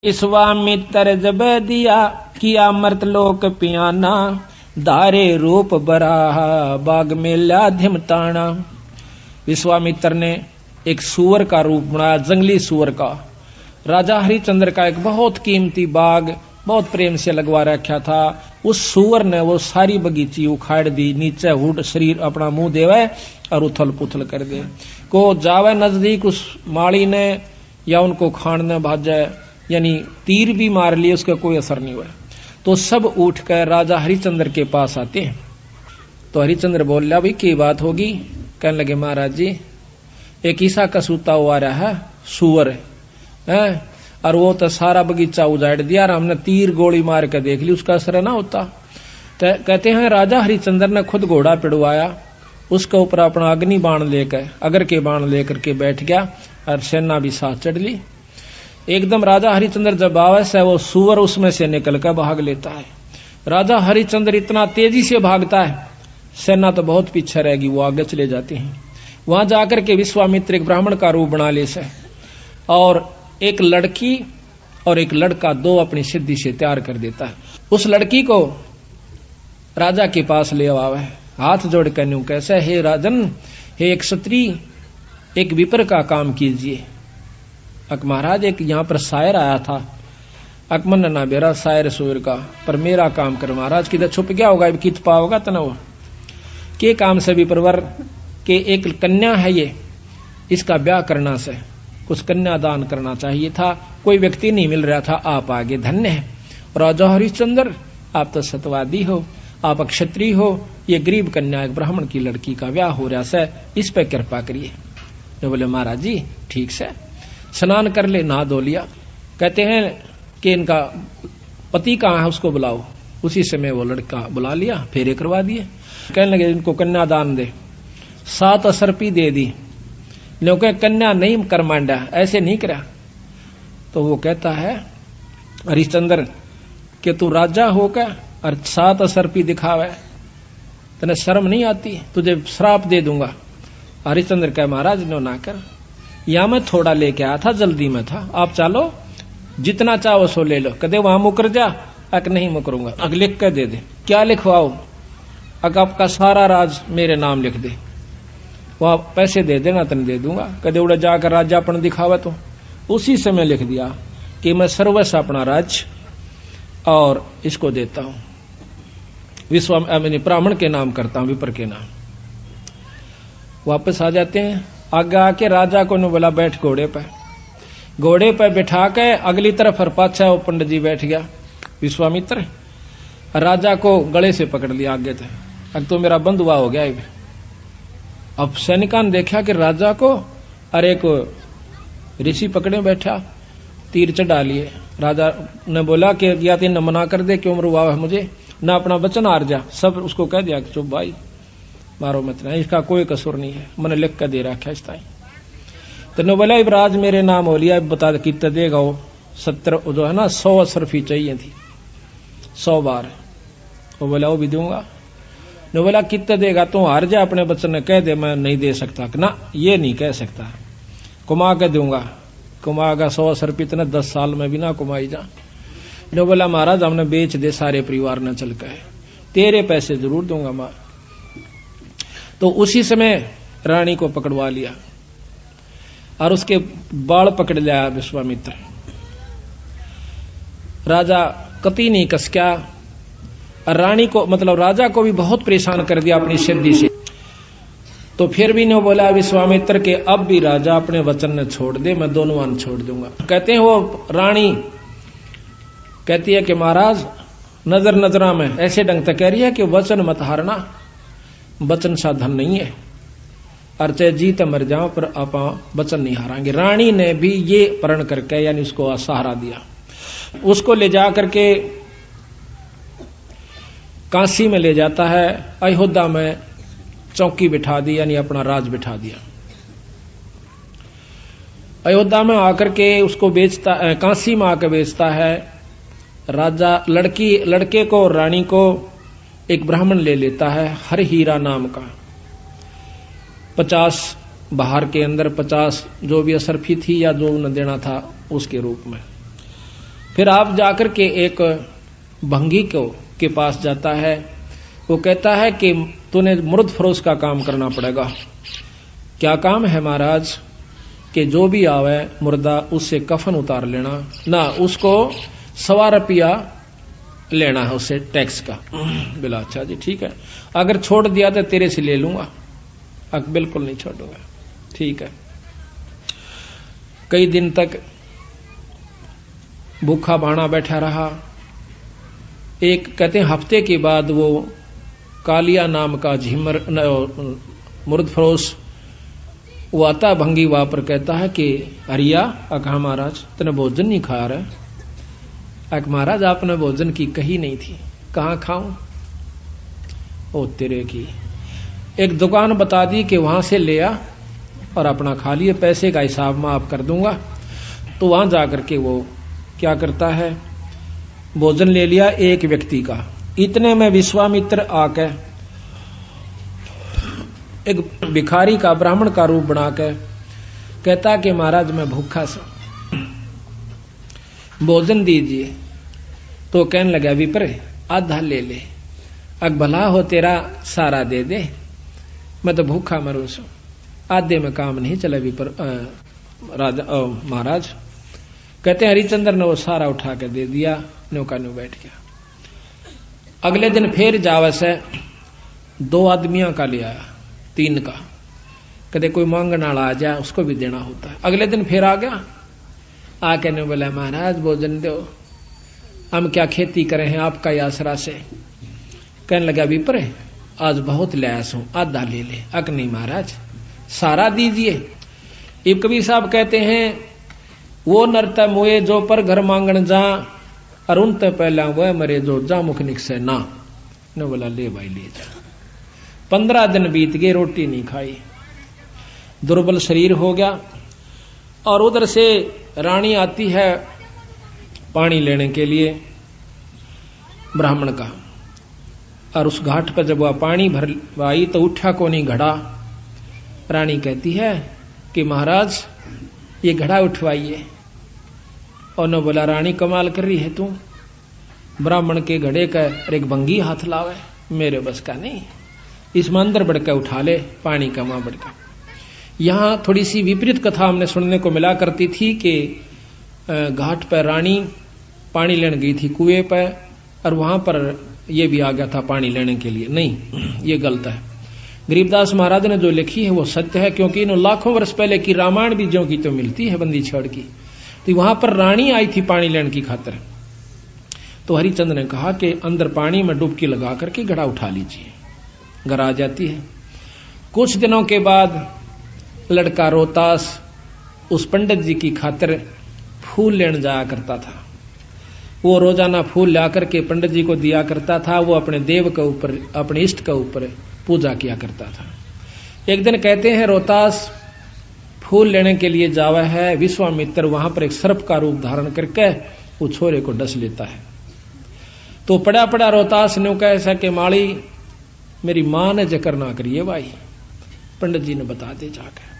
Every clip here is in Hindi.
विश्वामित्र जब दिया किया मर्तलोक पियाना, धारे रूप बराहा बाग में ल्याधिम ताना। विश्वामित्र ने एक सुअर का रूप बनाया, जंगली सुअर का। राजा हरिश्चंद्र का एक बहुत कीमती बाग बहुत प्रेम से लगवा रखा था। उस सुअर ने वो सारी बगीची उखाड़ दी, नीचे हुड शरीर अपना मुंह देवे और उथल पुथल कर दे। को जावे नजदीक उस माली ने या उनको खान ने भाजे, यानी तीर भी मार लिए, उसका कोई असर नहीं हुआ। तो सब उठकर राजा हरिश्चंद्र के पास आते हैं। तो हरिश्चंद्र बोल रहा, भाई की बात होगी? कहने लगे, महाराज जी एक ईसा का सूता हुआ रहा है सुअर है, और वो तो सारा बगीचा उजाड़ दिया और हमने तीर गोली मार के देख ली, उसका असर ना होता। तो कहते हैं राजा हरिश्चंद्र ने खुद घोड़ा पिड़वाया, उसके ऊपर अपना अग्नि बाण लेकर अगर के बाण लेकर के बैठ गया और सेना भी साथ चढ़ ली। एकदम राजा हरिश्चंद्र जब आवे से वो सुअर उसमें से निकल कर भाग लेता है। राजा हरिश्चंद्र इतना तेजी से भागता है, सेना तो बहुत पीछे रहेगी, वो आगे चले जाते हैं। वहां जाकर के विश्वामित्र एक ब्राह्मण का रूप बना ले से, और एक लड़की और एक लड़का दो अपनी सिद्धि से तैयार कर देता है। उस लड़की को राजा के पास ले आवे, हाथ जोड़ कर न्यू कैसे, हे राजन, हे एक क्षत्रिय, एक विपर का काम कीजिए। अक महाराज एक यहाँ पर शायर आया था, अकमन ना बेरा शायर सुर का, पर मेरा काम कर महाराज, किधर छुप गया होगा, कित पाओगा तना वो के काम से भी परवर के एक कन्या है ये, इसका ब्याह करना से कुछ कन्या दान करना चाहिए था, कोई व्यक्ति नहीं मिल रहा था, आप आगे धन्य है। राजा हरिश्चंद्र आप तो सतवादी हो, आप क्षत्रिय हो, ये गरीब कन्या एक ब्राह्मण की लड़की का ब्याह हो रहा है, इस पर कृपा करिए। तो बोले महाराज जी ठीक से, स्नान कर ले, नहा धो लिया। कहते हैं कि इनका पति कहाँ है, उसको बुलाओ। उसी समय वो लड़का बुला लिया, फेरे करवा दिए। कहने लगे इनको कन्यादान दे, 7 असरपी दे दी। लोग कन्या नहीं कर मांडा, ऐसे नहीं करा। तो वो कहता है हरिश्चंद्र कि तू राजा होकर और 7 असरपी दिखावे, तने शर्म नहीं आती, तुझे श्राप दे दूंगा। हरिश्चंद्र कहे महाराज नो ना कर, या मैं थोड़ा लेके आया था, जल्दी में था, आप चलो जितना चाहो सो ले लो। कदे वहां मुकर जा, अक नहीं मुकरूंगा, अग लिख कर दे दे। क्या लिखवाओ? अक आपका सारा राज मेरे नाम लिख दे, वह पैसे दे देना तन दे दूंगा। कदे उड़े जाकर राजापन दिखावा, तो उसी समय लिख दिया कि मैं सर्वस्व अपना राज्य और इसको देता हूं, ब्राह्मण के नाम करता हूं, विपर के नाम। वापस आ जाते हैं। आगे आके राजा को ने बोला बैठ घोड़े पर। घोड़े पर बिठा के अगली तरफ और पाछा वो पंडित जी बैठ गया विश्वामित्र, राजा को गले से पकड़ लिया आगे थे। अब तो मेरा बंधुआ हो गया। अब सैनिकान देखा कि राजा को और एक ऋषि पकड़े बैठा, तीर चढ़ा लिए। राजा ने बोला कि या तीन मना कर दे, क्यों मरुआ है मुझे, ना अपना वचन हार जा। सब उसको कह दिया कि चुप भाई, मारो मत ना, इसका कोई कसूर नहीं है, मैंने लिख कर दे रखा है इस टाइम। तो ने बोला इब्राज मेरे नाम हो लिया, बता कितना देगा वो? 70 जो है ना 100 असरफी चाहिए थी, 100 बार। वो बोला वो भी दूंगा। ने बोला कितना देगा? तू हार जा, अपने बच्चन ने कह दे मैं नहीं दे सकता। ना ये नहीं कह सकता, कुमा के दूंगा। कुमागा 100 असरफी इतने 10 साल में भी ना कुमाई जा। ने बोला महाराज हमने बेच दे सारे परिवार ने चल के, तेरे पैसे जरूर दूंगा मां। तो उसी समय रानी को पकड़वा लिया और उसके बाल पकड़ लिया विश्वामित्र। राजा कति नहीं कसक्या, रानी को मतलब राजा को भी बहुत परेशान कर दिया अपनी सिद्धि से। तो फिर भी ने बोला विश्वामित्र के अब भी राजा अपने वचन ने छोड़ दे, मैं दोनों वन छोड़ दूंगा। कहते हैं वो रानी कहती है कि महाराज नजर नजरा में ऐसे ढंग तक कह रही है कि वचन मत हारना, वचन साधन नहीं है, और चाहे जीत मर जाओ पर आप वचन नहीं हारांगे। रानी ने भी ये प्रण करके यानी उसको सहारा दिया। उसको ले जा करके काशी में ले जाता है, अयोध्या में चौकी बिठा दी, यानी अपना राज बिठा दिया। अयोध्या में आकर के उसको बेचता, काशी में आकर बेचता है। राजा लड़के को और रानी को एक ब्राह्मण ले लेता है, हर हीरा नाम का। 50 बाहर के अंदर 50 जो भी असरफी थी या जो न देना था उसके रूप में। फिर आप जाकर के एक भंगी के पास जाता है। वो कहता है कि तूने मुर्द फरोश का काम करना पड़ेगा। क्या काम है महाराज? कि जो भी आवे मुर्दा उससे कफन उतार लेना ना, उसको 1.25 रुपया लेना है उससे टैक्स का। बोला अच्छा जी ठीक है, अगर छोड़ दिया तो तेरे से ले लूंगा। बिल्कुल नहीं छोड़ूंगा। ठीक है। कई दिन तक भूखा भाना बैठा रहा। एक कहते हैं हफ्ते के बाद वो कालिया नाम का झिमर मुर्द फरोश वो आता भंगी वहां पर, कहता है कि हरिया कहा महाराज तने भोजन नहीं खा रहा? महाराज आपने भोजन की कही नहीं थी। कहाँ खाऊं? ओ तेरे की, एक दुकान बता दी कि वहां से ले आ और अपना खा लिए, पैसे का हिसाब मैं आप कर दूंगा। तो वहां जाकर के वो क्या करता है, भोजन ले लिया एक व्यक्ति का। इतने में विश्वामित्र आके एक भिखारी का ब्राह्मण का रूप बनाकर कहता कि महाराज मैं भूखा सा, भोजन दीजिए। तो कहने लगा विप्र आधा ले ले, भला हो तेरा सारा दे दे, मैं तो भूखा मरू सू, आधे में काम नहीं चला विप्र राजा महाराज। कहते हैं हरिचंद्र ने वो सारा उठा के दे दिया, न्यौका न्यू बैठ गया। अगले दिन फिर जावस है 2 आदमियों का ले आया, 3 का। कदे कोई मांगने वाला आ जाए उसको भी देना होता है। अगले दिन फिर आ गया, आके ने बोला महाराज भोजन दो, हम क्या खेती करें हैं आपका आसरा से। कहने लगा विप्र आज बहुत लयास हूं, आधा ले ले। नहीं महाराज सारा दीजिए। इब कबीर साहब कहते हैं वो नरता मोए जो पर घर मांगन जा, अरुण ते पहला वह मरे जो जा मुख निकसे ना। ने बोला ले भाई ले जा। 15 दिन बीत गए, रोटी नहीं खाई, दुर्बल शरीर हो गया। और उधर से रानी आती है पानी लेने के लिए ब्राह्मण का, और उस घाट पर जब वह पानी भरवाई तो उठा को नहीं घड़ा। रानी कहती है कि महाराज ये घड़ा उठवाइए। और न बोला रानी कमाल कर रही है तू, ब्राह्मण के घड़े का एक भंगी हाथ लावे, मेरे बस का नहीं, इसमें अंदर बढ़कर उठा ले पानी का मां बढ़कर। यहां थोड़ी सी विपरीत कथा हमने सुनने को मिला करती थी कि घाट पर रानी पानी लेने गई थी कुएं पर, और वहां पर यह भी आ गया था पानी लेने के लिए। नहीं, ये गलत है। गरीबदास महाराज ने जो लिखी है वो सत्य है, क्योंकि इन लाखों वर्ष पहले की रामायण भी जो की तो मिलती है बंदी छड़ की। तो वहां पर रानी आई थी पानी लेने की खातिर। तो हरिचंद्र ने कहा कि अंदर पानी में डुबकी लगा करके घड़ा उठा लीजिए। घर आ जाती है। कुछ दिनों के बाद लड़का रोहतास उस पंडित जी की खातिर फूल लेने जाया करता था। वो रोजाना फूल ला करके पंडित जी को दिया करता था। वो अपने देव के ऊपर, अपने इष्ट के ऊपर पूजा किया करता था। एक दिन कहते हैं रोहतास फूल लेने के लिए जावा है, विश्वामित्र वहां पर एक सर्प का रूप धारण करके वो छोरे को डस लेता है। तो पड़ा पड़ा रोहतास ने कहा ऐसा कि माड़ी मेरी मां ने जिक्र ना करिए भाई, पंडित जी ने बता दे जाकर।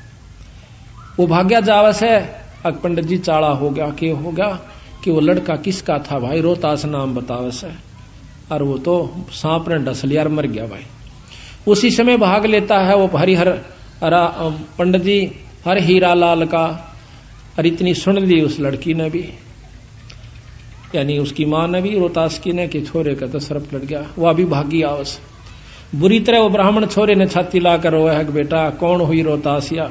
वो भाग्या जावस है। अब पंडित जी चाड़ा हो गया कि हो गया कि वो लड़का किसका था भाई, रोहतास नाम बतावस है, और वो तो सांप ने डस लिया और मर गया भाई। उसी समय भाग लेता है वो हरिहर पंडित जी हर हीरा लाल का। और इतनी सुन ली उस लड़की ने भी, यानी उसकी मां ने भी, रोहतास की ने, कि छोरे का तो सर्प लड़ गया। वह भी भागी आवस। बुरी तरह वो ब्राह्मण छोरे ने छाती लाकर रोया है, बेटा कौन हुई रोहतासिया।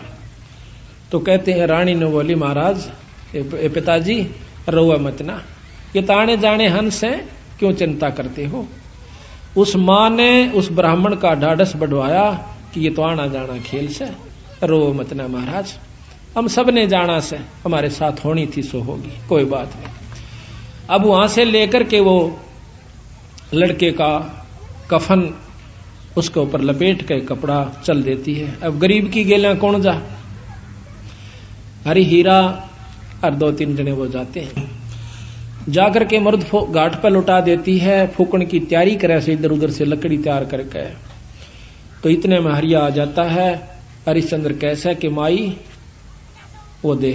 तो कहते हैं रानी ने बोली महाराज पिताजी रोआ मत ना, ये ताने जाने हंस है, क्यों चिंता करते हो। उस मां ने उस ब्राह्मण का ढाढ़स बढ़वाया कि ये तो आना जाना खेल से, रो मत ना महाराज, हम सब ने जाना से, हमारे साथ होनी थी सो होगी, कोई बात नहीं। अब वहां से लेकर के वो लड़के का कफन उसके ऊपर लपेट के कपड़ा चल देती है। अब गरीब की गेला कौन जा, हरी हीरा और 2-3 जने वो जाते हैं। जाकर के मर्द घाट पर लौटा देती है, फूकण की तैयारी करे से इधर उधर से लकड़ी तैयार करके। तो इतने में हरिया आ जाता है। हरिश्चंद्र कैसा कि माई वो दे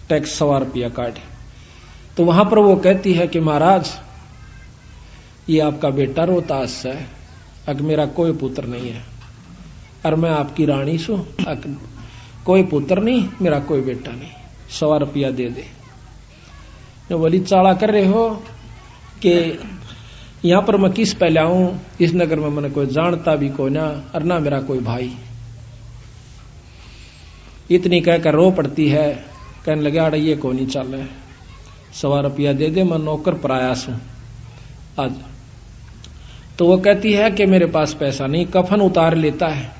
टैक्स 1.25 रुपया काट। तो वहां पर वो कहती है कि महाराज ये आपका बेटा रोहतास है, अग मेरा कोई पुत्र नहीं है, और मैं आपकी रानी सू, कोई पुत्र नहीं, मेरा कोई बेटा नहीं, 100 रुपया दे दे। जो बोली चाला कर रहे हो कि यहां पर मैं किस पे लाऊं, इस नगर में मैंने कोई जानता भी कोई ना, और ना मेरा कोई भाई। इतनी कहकर रो पड़ती है, कहने लगे आड़ा ये को नहीं चल रहा, 100 रुपया दे दे, मैं नौकर प्रयास हूं आज। तो वो कहती है कि मेरे पास पैसा नहीं, कफन उतार लेता है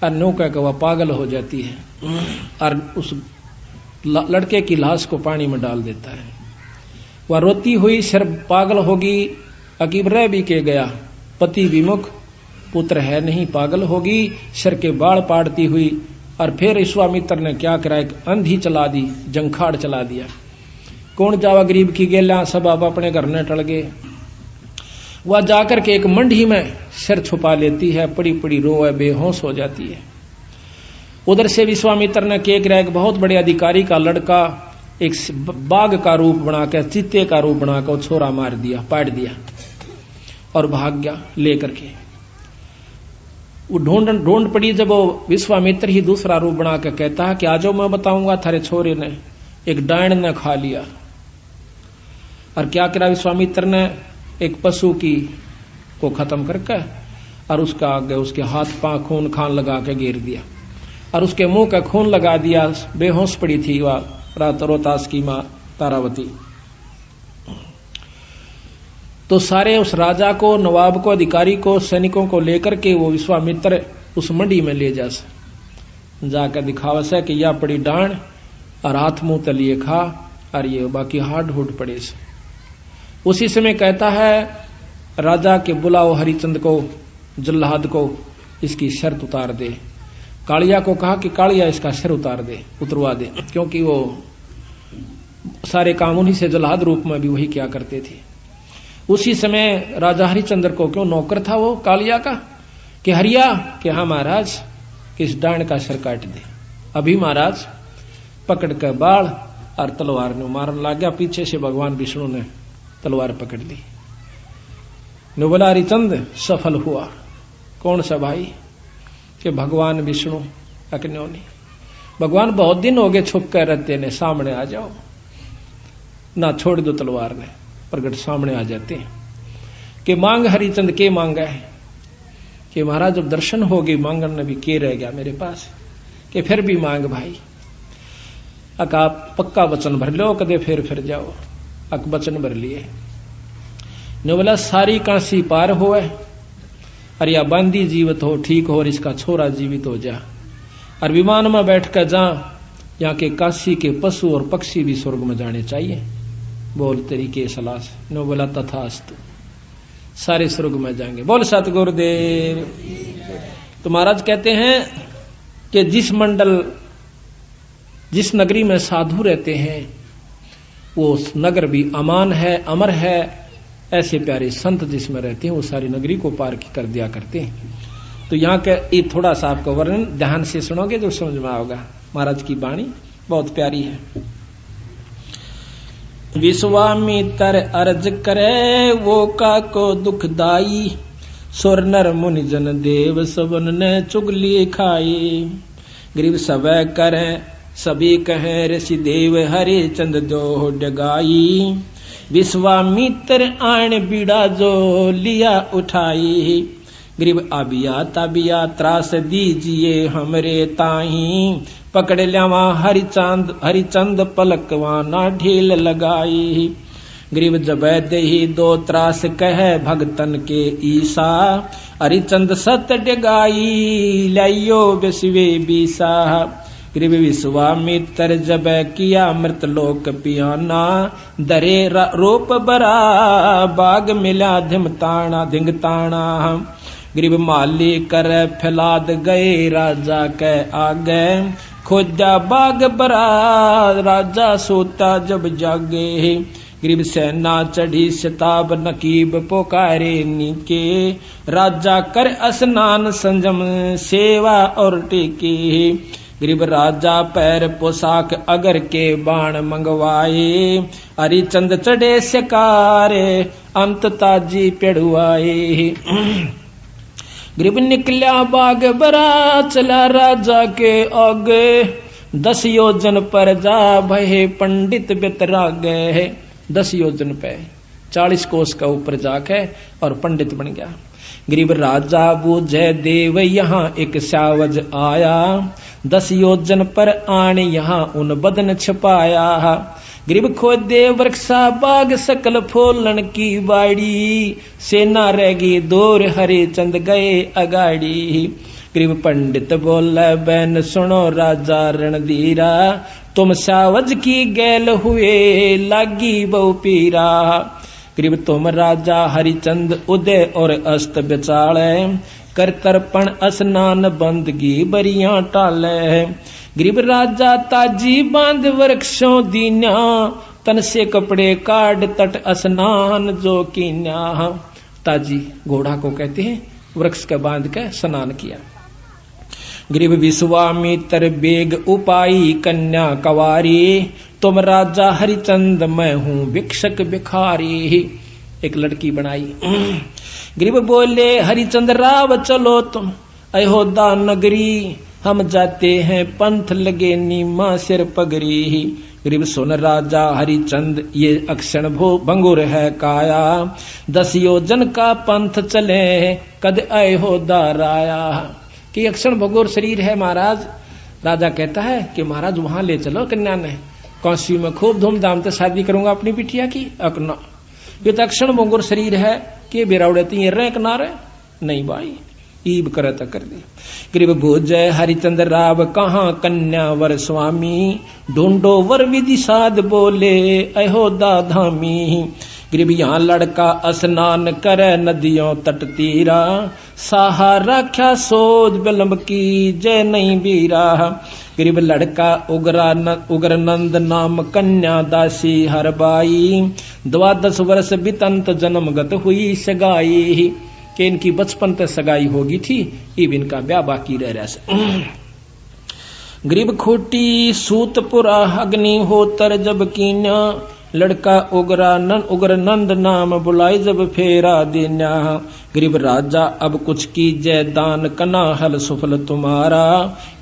और नो कहकर वह पागल हो जाती है और उस लड़के की लाश को पानी में डाल देता है। वह रोती हुई सिर पागल होगी, अकीब रह भी के गया, पति विमुख, पुत्र है नहीं, पागल होगी, सिर के बाल पाड़ती हुई। और फिर विश्वामित्र ने क्या करा, एक अंधी चला दी, जंखाड़ चला दिया। कौन जावा गरीब की गेला, सब आप अपने घर न टल गए। वह जाकर के एक मंडी में सिर छुपा लेती है, पड़ी पड़ी रोए, बेहोश हो जाती है। उधर से विश्वामित्र ने क्या करा, एक बहुत बड़े अधिकारी का लड़का एक बाघ का रूप बनाकर, चीते का रूप बनाकर छोरा मार दिया, पाट दिया और भाग गया लेकर के। वो ढूंढ पड़ी, जब वो विश्वामित्र ही दूसरा रूप बनाकर कहता है कि आजो मैं बताऊंगा, थारे छोरे ने एक डायन ने खा लिया। और क्या करा विश्वामित्र ने, एक पशु की को खत्म करके और उसका आगे उसके हाथ पांव खून खान लगा के घेर दिया और उसके मुंह का खून लगा दिया। बेहोश पड़ी थी वह रोहतास की मां तारावती। तो सारे उस राजा को, नवाब को, अधिकारी को, सैनिकों को लेकर के वो विश्वामित्र उस मंडी में ले जाकर दिखावा से कि यह पड़ी डांड और हाथ मुंह तलिए खा और ये बाकी हाड हुड पड़े से। उसी समय कहता है राजा के बुलाओ हरिचंद को, जल्लाद को, इसकी शर्त उतार दे। कालिया को कहा कि कालिया इसका सिर उतार दे, उतरवा दे, क्योंकि वो सारे काम उन्हीं से जल्लाद रूप में भी वही क्या करते थे। उसी समय राजा हरिचंद्र को, क्यों नौकर था वो कालिया का, कि हरिया, कि हाँ महाराज, कि इस डांड का सिर काट दे। अभी महाराज पकड़ कर बाढ़ और तलवार ने मारने लग गया। पीछे से भगवान विष्णु ने तलवार पकड़ ली। ने बोला हरिचंद सफल हुआ। कौन सा भाई, कि भगवान विष्णु। अक्न्यों नहीं, भगवान बहुत दिन हो गए छुप कर रहते ने, सामने आ जाओ ना, छोड़ दो तलवार ने, प्रगट सामने आ जाते हैं। कि मांग हरिचंद के मांगा है, कि महाराज जब दर्शन हो गई मांगन ने भी के रह गया मेरे पास, कि फिर भी मांग भाई। अक आप पक्का वचन भर लो, कदे फिर जाओ। अक वचन भर लिए। ने बोला सारी काशी पार हो, और या बांदी जीवित हो, ठीक हो, और इसका छोरा जीवित हो जा, और विमान में बैठ कर जा, यहाँ के काशी के पशु और पक्षी भी स्वर्ग में जाने चाहिए। बोल तेरी के सलाह से। ने बोला तथास्तु, सारे स्वर्ग में जाएंगे। बोल सतगुरुदेव। तो महाराज कहते हैं कि जिस नगरी में साधु रहते हैं वो नगर भी अमान है, अमर है। ऐसे प्यारे संत जिसमें रहते हैं वो सारी नगरी को पार कर दिया करते हैं। तो यहाँ का ये थोड़ा सा आपका वर्णन ध्यान से सुनोगे जो समझ में आओगा। महाराज की वाणी बहुत प्यारी है। विश्वामित्र अर्ज करे वो का को दुखदाई, सुर नर मुनि जन देव सबन ने चुगली खाई। गरीब सब करें सभी कहे ऋषि देव, हरे चंद दो डगाई। विश्वामित्र आण बीड़ा जो लिया उठाई। गरीब आबिया ताबिया त्रास दीजिए हमरे ताही। पकड़ लियावा हरिचंद पलकवा ना ढील लगाई। गरीब जब दही दो त्रास कहे भगतन के ईसा। हरिचंद सत डगाई लाइयो विश्वे बीसा। गरीब विश्वामित्र जब किया मृतलोक पियाना। दरे रूप बरा बाग मिला धिंगताना। गरीब माली कर फैलाद गए राजा के आगे। खोजा बाग बरा राजा सोता जब जागे। गरीब सेना चढ़ी शताब नकीब पुकारे नीके। राजा कर स्नान संजम सेवा और टेके। गरीब राजा पैर पोशाक अगर के बाण मंगवाए, हरिचंद चढ़े शिकारे अंत ताजी पेड़ुआए। गरीब निकल्या बाग बरा चला राजा के आगे, 10 योजन पर जा भये पंडित बितरागे। 10 योजन पे 40 कोस का ऊपर जाके और पंडित बन गया। गरीब राजा बूझे देव यहाँ एक सावज आया, 10 योजन पर आन यहाँ उन बदन छपाया। गरीब खोदे वृक्षा बाग सकल फूलन की बाड़ी, सेना रहेगी दूर हरिचंद गए अगाड़ी। गरीब पंडित बोले बैन सुनो राजा रणधीरा, तुम सावज की गैल हुए लागी बहु पीरा। गरीब तुम राजा हरिचंद उदय और अस्त बिचाले, कर तर्पण स्नान बंदगी बरिया टाले। गरीब राजा ताजी बांध वृक्षों दीन्या, तन से कपड़े काट तट स्नान जो कीन्या। ताजी घोड़ा को कहते हैं, वृक्ष का बांध के स्नान किया। गरीब विश्वामित्र बेग उपाई कन्या कवारी, तुम राजा हरिचंद मैं हूं भिक्षक भिखारी। एक लड़की बनाई। गरीब बोले हरिचंद राव चलो तुम अयोध्या नगरी, हम जाते हैं पंथ लगे नीमा सिर पगरी। गरीब सुन राजा हरिचंद ये अक्षण भंगुर है काया, 10 योजन का पंथ चले कद अयोध्या राया। कि अक्षण भंगुर शरीर है महाराज। राजा कहता है कि महाराज वहां ले चलो कन्या ने, काशी में खूब धूमधाम से शादी करूंगा अपनी बिटिया की। अकना ये तो अक्षण भंगुर शरीर है कि बिरावड़ती रहे किनारे नहीं भाई, ईब करे तो कर दे। गरीब भोजय हरिचंद राव कहाँ कन्या वर स्वामी, ढूंढो वर विधि साध बोले अयोध्या धामी। गरीब यहाँ लड़का स्नान करे नदियों तट तीरा, साहा राख्या सोच बिलम्ब की जय नहीं बीरा। गरीब लड़का उग्र नंद नाम कन्या दासी हरबाई, 12 वर्ष बितंत जन्मगत हुई सगाई। कि इनकी बचपन तक सगाई होगी थी, इब इनका ब्याह बाकी रह रहा। गरीब खोटी सूतपुरा अग्नि होतर जब कीन्या, लड़का उग्र नंद नाम बुलाई जब फेरा देना। गरीब राजा अब कुछ कीजय दान कना हल सुफल तुम्हारा,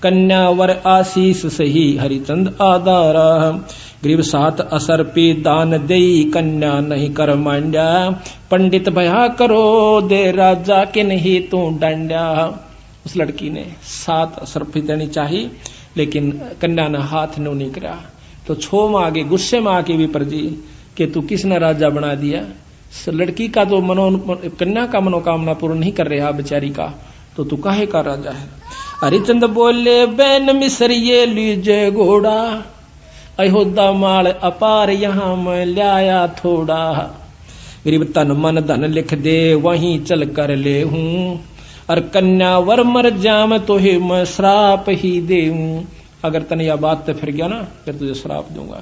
कन्या वर आशीष सही हरिचंद आधारा। गरीब 7 असर पे दान देई कन्या नहीं कर मांड्या, पंडित भया करो दे राजा के नहीं तू डांड्या। उस लड़की ने 7 असर पे देनी चाहिए, लेकिन कन्या ने हाथ नो नहीं करा। तो छो में आगे गुस्से में आके भी प्रजी कि तू किसने राजा बना दिया। लड़की का तो कन्या का मनोकामना पूर्ण नहीं कर रहा बेचारी का, तो तू काहे का राजा है। हरिचंद बोले बैन मिसर ये लीजे घोड़ा, अयोध्या माल अपार यहाँ मैं लाया थोड़ा। गरीब तन मन धन लिख दे वहीं चल कर ले हूँ, और कन्या वर मर जाम तो ही मैं श्राप ही दे हूँ। अगर तने यह बात तो फिर गया ना, फिर तुझे श्राप दूंगा।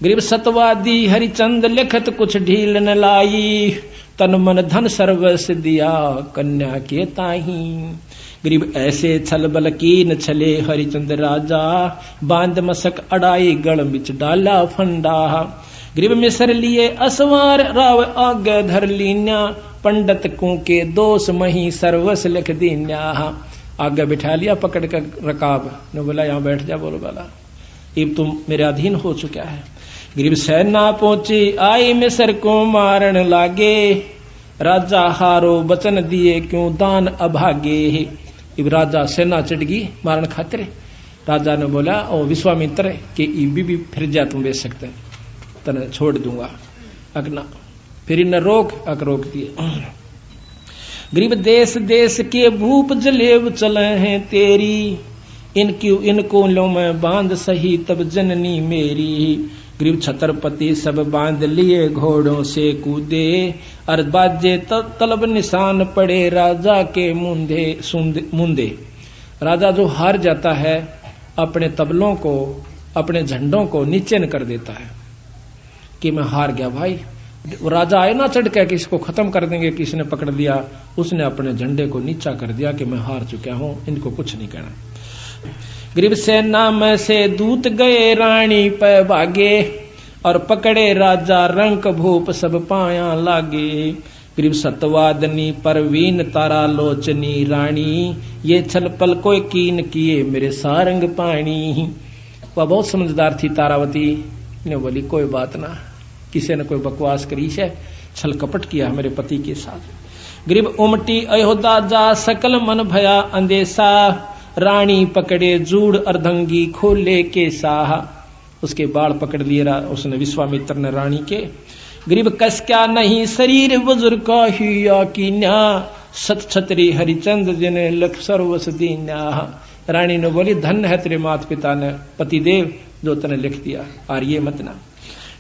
गरीब सतवादी हरिचंद लिखत कुछ ढील न लाई, तन मन धन सर्वस दिया कन्या के ताही। गरीब ऐसे छल बल कीन छले हरिचंद राजा, बांध मसक अड़ाई गढ़ बिच डाला फंडा। गरीब मिसर लिए असवार राव आगे धर लीन्या, पंडित को के दोष मही सर्वस लिख दीन्या। आगे बिठा लिया पकड़ कर रकाब ने बोला यहाँ बैठ जा। बोलो वाला अब तुम मेरे अधीन हो चुका है। गरीब सेना पहुंची आई मिसर को मारन लागे, राजा हारो वचन दिए क्यों दान अभागे। इब राजा सेना चढ़गी मारन खातिर। राजा ने बोला ओ विश्वामित्र कि इबी भी फिर जा तुम बेच सकते, तने छोड़ दूंगा। अगना फिर इन्हें रोक दिए। गरीब देश देश के भूप जलेब चले हैं तेरी, इनको लो मैं बांध सही तब जननी मेरी। गरीब छत्रपति सब बांध लिए घोड़ों से कूदे, और बाजे तलब निशान पड़े राजा के मुंदे। राजा जो हार जाता है अपने तबलों को अपने झंडों को नीचे न कर देता है कि मैं हार गया भाई, राजा आए ना चढ़ के कि इसको खत्म कर देंगे, किसी ने पकड़ लिया, उसने अपने झंडे को नीचा कर दिया कि मैं हार चुका हूं, इनको कुछ नहीं कहना। गरीब सेना में से दूत गए रानी पे भागे, और पकड़े राजा रंक भूप सब पाया लागे। गरीब सतवादनी परवीन तारा लोचनी रानी, ये छल पल कोई कीन किए मेरे सारंग पानी। वह बहुत समझदार थी तारावती ने बोली कोई बात ना, किसी ने कोई बकवास करी है, छल कपट किया मेरे पति के साथ। गरीब उमटी अयोध्या जा सकल मन भया अंदेशा, रानी पकड़े जूड़ अर्धंगी खोले के साह। उसके बाल पकड़ लिए उसने विश्वामित्र ने रानी के। गरीब कस क्या नहीं शरीर बुजुर्ग का हिया कीन्या, सत छतरी हरिचंद जिने लख सर्वस दीन्या। रानी ने बोली धन्य है तेरे माता पिता ने पतिदेव जो तने लिख दिया, और ये मत ना।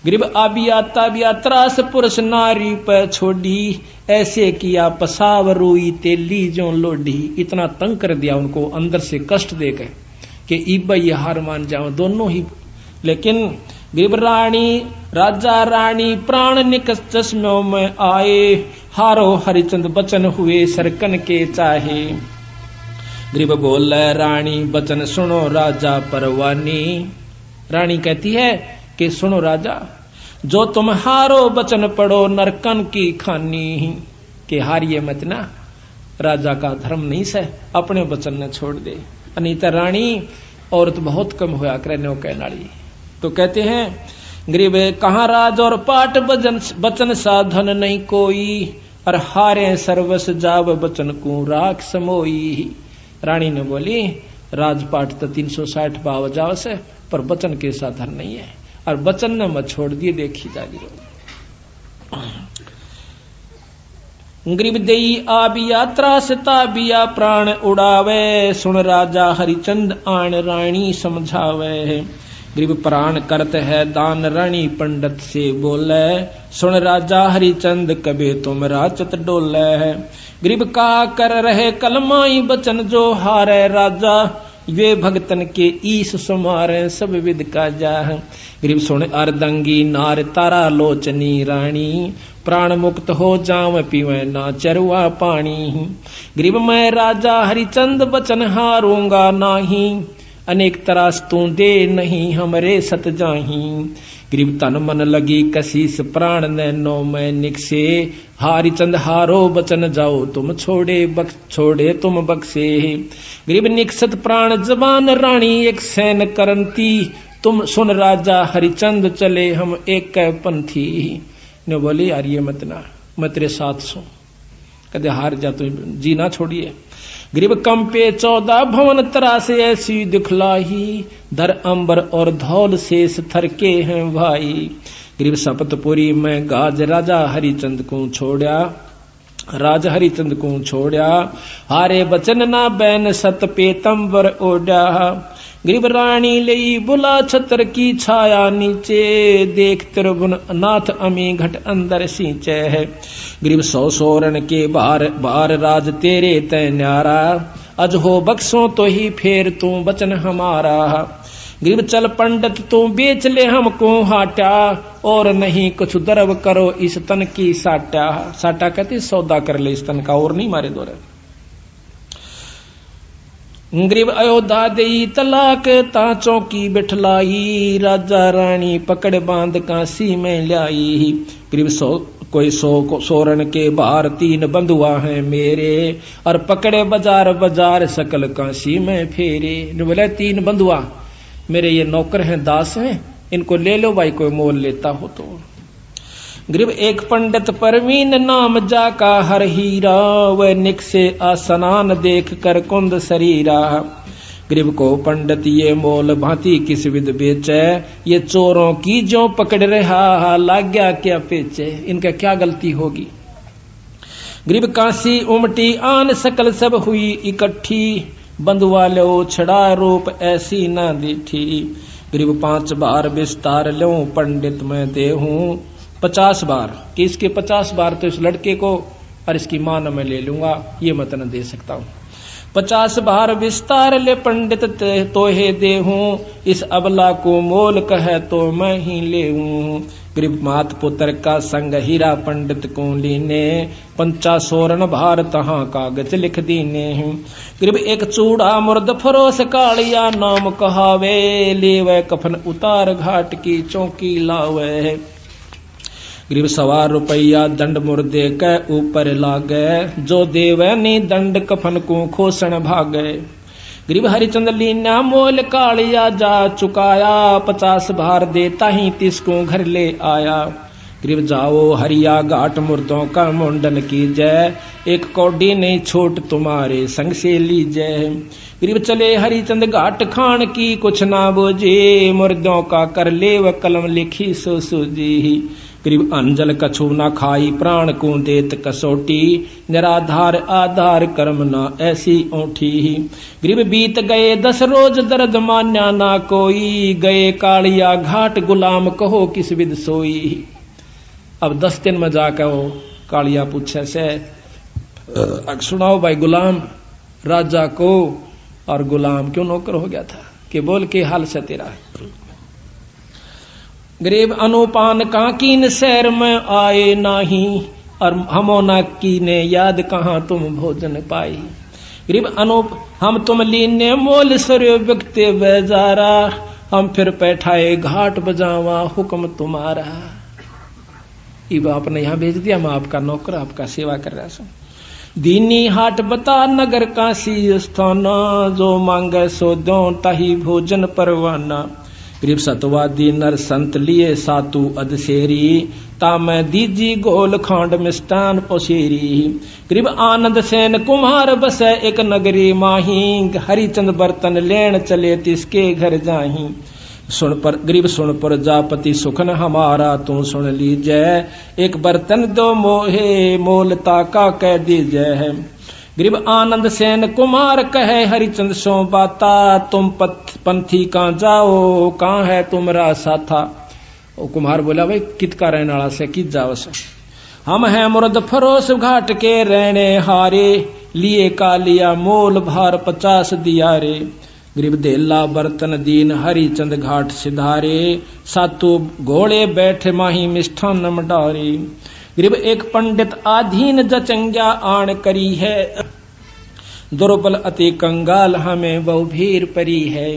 गरीब आबिया ताबिया त्रास पुरुष नारी पर छोड़ी, ऐसे किया पसाव रोई तेली जो लोडी। इतना तंग कर दिया उनको अंदर से कष्ट देकर कि इब्बा ये हार मान जाओ दोनों ही। लेकिन गरीब रानी राजा रानी प्राण निकस चश्मों में आए, हारो हरिचंद बचन हुए सरकन के चाहे। गरीब बोल रानी बचन सुनो राजा परवानी। रानी कहती है कि सुनो राजा, जो तुम हारो बचन पढ़ो नरकन की खानी। के हारिए मत ना, राजा का धर्म नहीं से अपने बचन ने छोड़ दे। अनीता रानी औरत बहुत कम होया करने कहनाली। तो कहते हैं गरीब कहाँ राज और पाठ बचन साधन नहीं कोई, और हारे सर्वस जाव बचन को राख समोई। रानी ने बोली राजपाट तो 360 पाव जाव से, पर बचन के साधन नहीं है, और बचन ने मत छोड़ दिए देखी जागी। गरीब देई आबिया त्रास ताबिया प्राण उड़ावे, सुन राजा हरिचंद आन रानी समझावे। गरीब प्राण करत है दान रानी पंडित से बोले, सुन राजा हरिचंद कबे तुम राचत डोले। गरीब का कर रहे कलमाई बचन जो हारे राजा, वे भगतन के ईश समारे सब विद का जा। गरीब सुन अर्दंगी नार तारा लोचनी रानी, प्राण मुक्त हो जाव पीवे ना चरुआ पानी। गरीब मैं राजा हरिचंद बचन हारूंगा नाही, अनेक तरास तू दे नहीं हमरे सत जाही। गरीब तन मन लगी कसीस प्राण नैनो में निकसे, हरिचंद हारो बचन जाओ तुम छोड़े तुम बक्से। गरीब निकसत प्राण जबान रानी एक सैन करंती, तुम सुन राजा हरिचंद चले हम एक पंथी। ने बोली यार ये मत ना, मैं तेरे साथ सू, कदे हार जा तू जी ना छोड़िए। गरीब कंपे 14 भवन तरास ऐसी दिखलाही, धर अंबर और धौल शेष थरके हैं भाई। गरीब सपतपुरी में गाज राजा हरिचंद को छोड़ा, राज हरिचंद को छोड़ा, हारे बचन ना बैन सत पेतंबर ओढ़ा। गरीब रानी लई बुला छतर की छाया नीचे, देख त्रिभुवन नाथ अमी घट अंदर सींचे है। गरीब 100 सोरन के बार राज तेरे तय न्यारा, अज हो बक्सों तो ही फेर तू बचन हमारा। गरीब चल पंडित तू बेच ले हमको हाटा, और नहीं कुछ दरब करो इस तन की साटा। साटा कहते सौदा कर ले इस तन का, और नहीं मारे दौरे। गरीब अयोध्या देई तलाक ता चौकी बिठलाई, राजा रानी पकड़ बांध काशी में लाई। गरीब कोई 100 सोरन के बार 3 बंधुआ हैं मेरे, और पकड़े बाजार सकल काशी में फेरे। बोले 3 बंधुआ मेरे ये नौकर हैं दास हैं, इनको ले लो भाई कोई मोल लेता हो तो। गरीब एक पंडित परवीन नाम जाका हर हीरा, वह निकसे आसनान देख कर कुंद शरीरा। गरीब को पंडित ये मोल भांति किस विध बेचे, ये चोरों की जो पकड़ रहा लाग गया क्या पेचे। इनका क्या गलती होगी। गरीब काशी उमटी आन सकल सब हुई इकट्ठी, बंधुआ लो छड़ा रूप ऐसी ना दीठी। गरीब 5 बार विस्तार लो पंडित मैं देहूं, 50 बार कि इसके 50 बार तो इस लड़के को और इसकी मां न मैं ले लूंगा, ये मत न दे सकता हूं। 50 भार विस्तार ले पंडित तोहे देहूं, इस अबला को मोल कहे तो मैं ही लेऊं। गरीब मात पुत्र का संग हीरा पंडित को लीने, 50 सोरण भार तहां कागज लिख दीने। गरीब एक चूड़ा मुर्द फरोस कालिया, नाम कहावे लेवे कफन उतार घाट की चौकी लावे। गरीब 1.25 रुपया दंड मुर्दे के ऊपर लागे, जो देवे नी दंड कफन को खोसन भागे। गरीब हरिचंद लीना मोल कालिया जा चुकाया, 50 भार देता ही तिसको घर ले आया। गरीब जाओ हरिया घाट मुर्दों का मुंडन कीजय, एक कौडी नहीं छोट तुम्हारे संग से लीजय। गरीब चले हरिचंद घाट खान की कुछ ना बोझे, मुर्दों का कर ले व कलम लिखी सो सूझी। गरीब अंजल कछु ना खाई प्राण को देत कसोटी, निराधार आधार कर्म ना ऐसी ओठी। गरीब बीत गए 10 रोज दर्द मान्या ना कोई, गए कालिया घाट गुलाम कहो किस विद सोई। अब 10 दिन में जाकर वो कालिया पूछे से सुनाओ भाई गुलाम, राजा को और गुलाम क्यों नौकर हो गया था, कि बोल के हाल से तेरा। गरीब अनुपान काकीन शहर में आए नाही, और हमोना की ने याद कहाँ तुम भोजन पाई। गरीब अनूप हम तुम लीने मोल सरयो व्यक्ति बेजारा, हम फिर बैठाए घाट बजावा हुक्म तुम्हारा। इब आपने यहाँ भेज दिया, मैं आपका नौकर आपका सेवा कर रहा हूं। दीनी हाट बता नगर काशी स्थाना, जो मांगे सो दो ताही भोजन परवाना। गरीब सतवादी नर संत लिए सातु अधसेरी, तामै दीजी गोल खांड मिष्टान पोसेरी। गरीब आनंद सेन कुम्हार बसे एक नगरी माही, हरिचंद बर्तन लेन चले तिसके घर जाही। सुन पर गरीब सुन पर जापति सुखन हमारा तू सुन लीजय, एक बर्तन दो मोहे मोलता का कह दीजय। गरीब आनंद सेन कुमार कहे हरिचंद सो बाता, तुम पंथी कहाँ जाओ कहाँ है तुमरा साथा। ओ कुम्हार बोला भाई कित का रहने वाला से कित जाओ से, हम हैं मुर्द फरोस घाट के रहने हारे, लिए का लिया मोल भार 50 दिया रे। गरीब देला बर्तन दीन हरिचंद घाट सिधारे, सातु घोड़े बैठे माही मिष्ठान मडारे। गरीब एक पंडित आधीन जचंग्या आण करी है, दुर्बल अति कंगाल हमें बहु भीर परी है।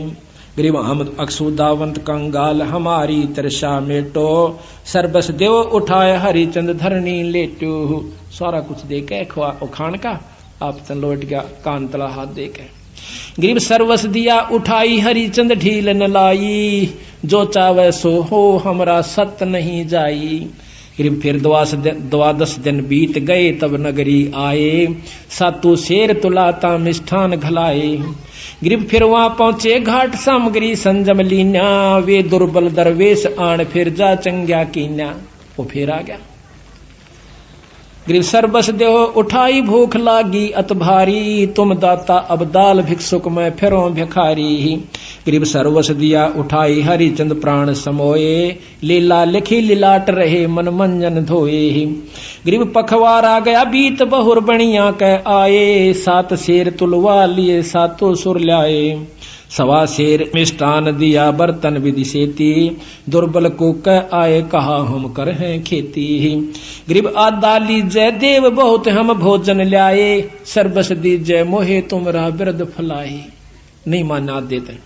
गरीब हम अक्षुदावंत कंगाल हमारी तरसा मेटो, सर्बस देव उठाए हरिचंद धरनी लेटो। सारा कुछ दे के खान का आप तन लौट गया, कान तला हाथ दे के। गरीब सर्वस दिया उठाई हरिचंद ढील न लाई, जो चावे सो हो हमरा सत नहीं जाई। गरीब फिर 12 दिन बीत गए तब नगरी आए, सातु शेर तुलाता मिष्ठान घलाए। गरीब फिर वहां पहुंचे घाट सामग्री संजम लीना, वे दुर्बल दरवेश आण फिर जा चंग्या कीन्या। वो फिर आ गया। गरीब सर्बस देव उठाई भूख लागी अत भारी, तुम दाता अब दाल भिक्षुक में फिरो भिखारी। गरीब सर्वस दिया उठाई हरिचंद प्राण समोए, लीला लिखी लिलाट रहे मन मंजन धोए। गरीब पखवार आ गया बीत बहुर बणिया कह आए, 7 शेर तुलवा लिए सातों सुर लाए। 1.25 शेर मिष्टान दिया बर्तन विधि सेती, दुर्बल को कह आए कहा हम कर हैं खेती। गरीब आदा लीजय देव बहुत हम भोजन ल्याए, सर्बस दीजय मोहे तुमरा बिरद फलाए। नहीं माना देते,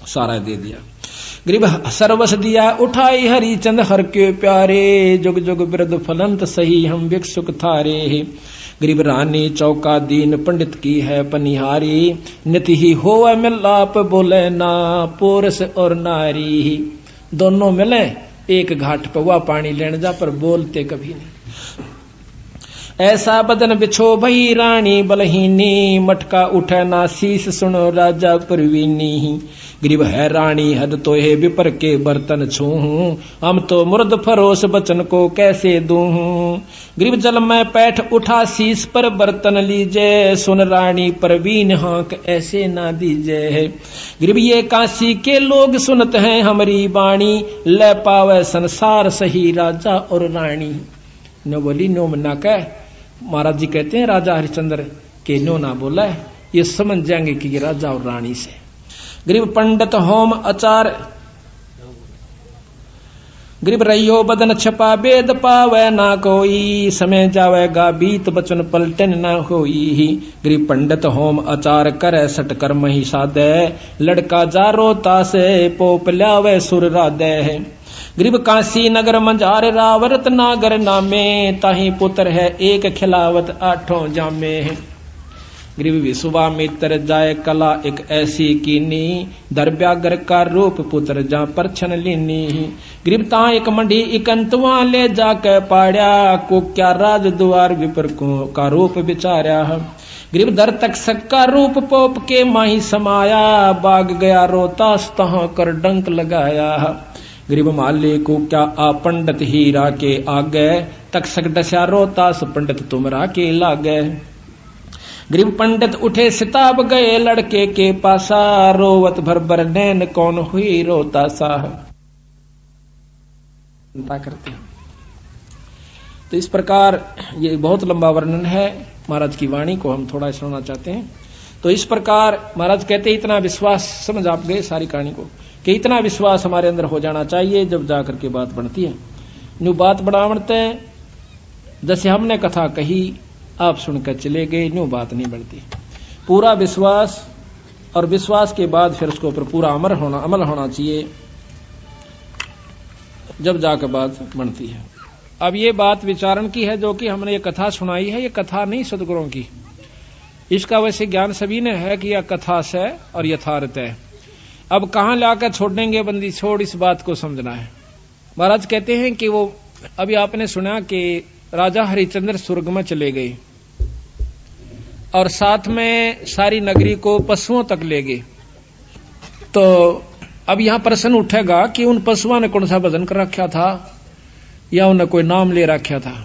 सारा दे दिया। गरीब सर्वस दिया उठाई हरिचंद हर के प्यारे, जुग जुग बिरद फलंत सही हम भिक्षुक थारे। गरीब रानी चौका दीन पंडित की है पनिहारी, नित ही होवे मिलाप बोले ना पोरस और नारी। दोनों मिले एक घाट पर, वह पानी लेने जा पर बोलते कभी नहीं। ऐसा बदन बिछो भई रानी बलहीनी, मटका उठे ना शीश सुनो राजा परवीनी। गरीब है रानी हद तो है विपर के बर्तन छूहूं, हम तो मुर्द फरोस बचन को कैसे दूहूं। गरीब जल में पैठ उठा शीश पर बर्तन लीजे, सुन रानी परवीन हाँक ऐसे ना दीजे। गरीब ये काशी के लोग सुनते हैं हमारी बाणी, ले पावे संसार सही राजा और रानी। नो बोली नो मना कह, महाराज जी कहते हैं राजा हरिश्चंद्र के नो ना बोला, ये समझ जाएंगे कि ये राजा और रानी से। गरीब पंडित होम आचार, गरीब रहियो बदन छपा वेद पावे ना कोई, समय जावेगा बीत बचन पलटन ना होई। गरीब पंडित होम आचार करे सट कर मही सादे, लड़का जारो तासे पोप ल्यावे सुर राधे। गरीब काशी नगर मंझार रावरत नागर नामे, ताही पुत्र है एक खिलावत आठों जामे। गरीब विश्वामित्र जाय कला एक ऐसी कीनी, दरब्यागर का रूप पुत्र जा परछन लीनी। गरीब ता एक मंडी इकंतवा ले जाके पाड़या, को क्या राज द्वार विपर का रूप विचार्या। गरीब दर तक सक्का रूप पोप के माही समाया, बाग गया रोतास तहाँ कर डंक लगाया। गरीब माले को क्या आ पंडित हीरा के आगे, तक सक डस्या रोतास पंडित तुमरा के लागे। गरीब पंडित उठे सिताब गए लड़के के पासा, रोवत भर भर नैन कौन हुई रोता सा। चिंता करते हैं। तो इस प्रकार ये बहुत लंबा वर्णन है, महाराज की वाणी को हम थोड़ा सुनना चाहते हैं। तो इस प्रकार महाराज कहते हैं इतना विश्वास, समझ आप गए सारी कहानी को, कि इतना विश्वास हमारे अंदर हो जाना चाहिए जब जाकर के बात बनती है। न्यू बात बढ़ावते जैसे हमने कथा कही आप सुनकर चले गए, न्यू बात नहीं बढ़ती। पूरा विश्वास, और विश्वास के बाद फिर उसके ऊपर पूरा अमल होना चाहिए, जब जाकर बात बनती है। अब ये बात विचारण की है जो कि हमने ये कथा सुनाई है, ये कथा नहीं सदगुरुओं की। इसका वैसे ज्ञान सभी ने है कि यह कथा से और यथार्थ है। अब कहां लाकर छोड़ेंगे बंदी छोड़, इस बात को समझना है। महाराज कहते हैं कि वो अभी आपने सुना कि राजा हरिश्चंद्र स्वर्ग में चले गए और साथ में सारी नगरी को पशुओं तक ले गए। तो अब यहां प्रश्न उठेगा कि उन पशुओं ने कौन सा भजन कर रखा था या उन्हें कोई नाम ले रखा था।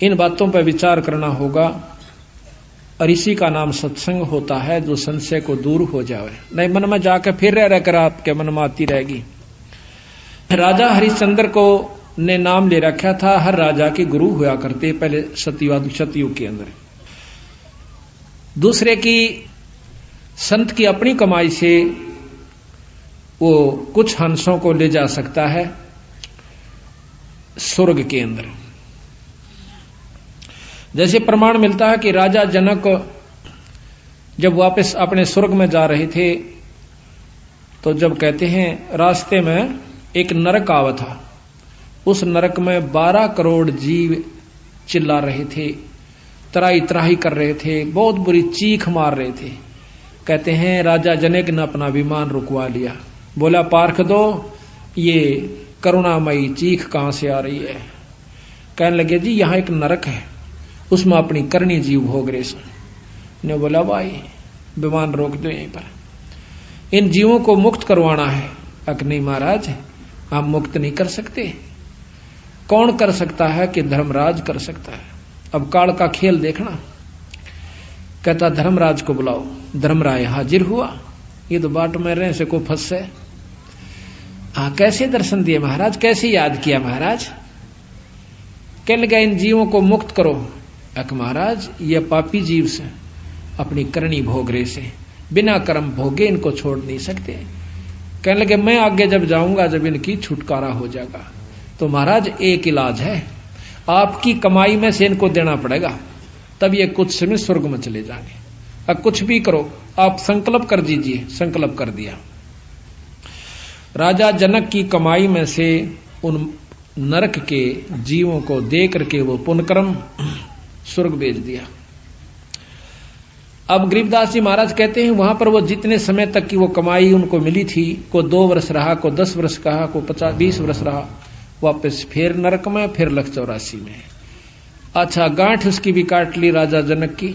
इन बातों पर विचार करना होगा, और इसी का नाम सत्संग होता है, जो संशय को दूर हो जाए। नहीं मन में जाकर फिर रहकर आपके मन में आती रहेगी। राजा हरिश्चंद्र को ने नाम ले रखा था, हर राजा के गुरु हुआ करते पहले सतयुग के अंदर। दूसरे की संत की अपनी कमाई से वो कुछ हंसों को ले जा सकता है स्वर्ग के अंदर। जैसे प्रमाण मिलता है कि राजा जनक जब वापस अपने स्वर्ग में जा रहे थे, तो जब कहते हैं रास्ते में एक नरक आवा था, उस नरक में 12 करोड़ जीव चिल्ला रहे थे, त्राही त्राही कर रहे थे, बहुत बुरी चीख मार रहे थे। कहते हैं राजा जनक ने अपना विमान रुकवा लिया, बोला पार्ख दो ये करुणामयी चीख कहां से आ रही है। कहने लगे जी यहां एक नरक है, उसमें अपनी करनी जीव भोग रहे हैं। ने बोला भाई विमान रोक दो यहीं पर, इन जीवों को मुक्त करवाना है। अक नहीं महाराज आप मुक्त नहीं कर सकते। कौन कर सकता है कि धर्मराज कर सकता है। अब काल का खेल देखना। कहता धर्मराज को बुलाओ। धर्मराय हाजिर हुआ, ये तो बाट में रहे से को फंसे। कैसे दर्शन दिए महाराज, कैसे याद किया महाराज। कहने लगा इन जीवों को मुक्त करो। अक महाराज ये पापी जीव से अपनी करनी भोग रहे से, बिना कर्म भोगे इनको छोड़ नहीं सकते। कहने लगे मैं आगे जब जाऊंगा जब इनकी छुटकारा हो जाएगा। तो महाराज एक इलाज है, आपकी कमाई में से इनको देना पड़ेगा, तब ये कुछ समय स्वर्ग में चले जाएंगे। अब कुछ भी करो आप संकल्प कर दीजिए। संकल्प कर दिया। राजा जनक की कमाई में से उन नरक के जीवों को दे करके वो पुण्यकर्म स्वर्ग भेज दिया। अब गरीबदास जी महाराज कहते हैं वहां पर वो जितने समय तक की वो कमाई उनको मिली थी, को 2 वर्ष रहा, को 10 वर्ष कहा, को 50-20 वर्ष रहा, वापस फिर नरक में, फिर 184 में। अच्छा गांठ उसकी भी काट ली राजा जनक की।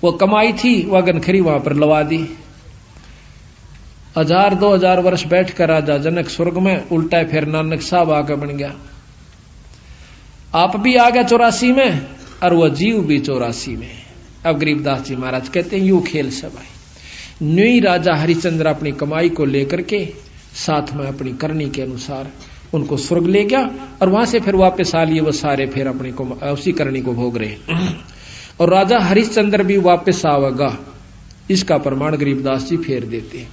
वो कमाई थी वह गनखरी वहां पर लवा दी। 1000-2000 वर्ष बैठकर राजा जनक स्वर्ग में, उल्टा फिर नानक साहब आकर बन गया। आप भी आ गया 84 में और वह जीव भी 84 में। अब गरीबदास जी महाराज कहते हैं यू खेल सब आई। न्यू राजा हरिश्चंद्र अपनी कमाई को लेकर के साथ में अपनी करनी के अनुसार उनको स्वर्ग ले गया और वहां से फिर वापस आ लिए वो सारे फिर अपने को उसी करनी को भोग रहे। और राजा हरिश्चंद्र भी वापस आवेगा, इसका प्रमाण गरीबदास जी फेर देते हैं।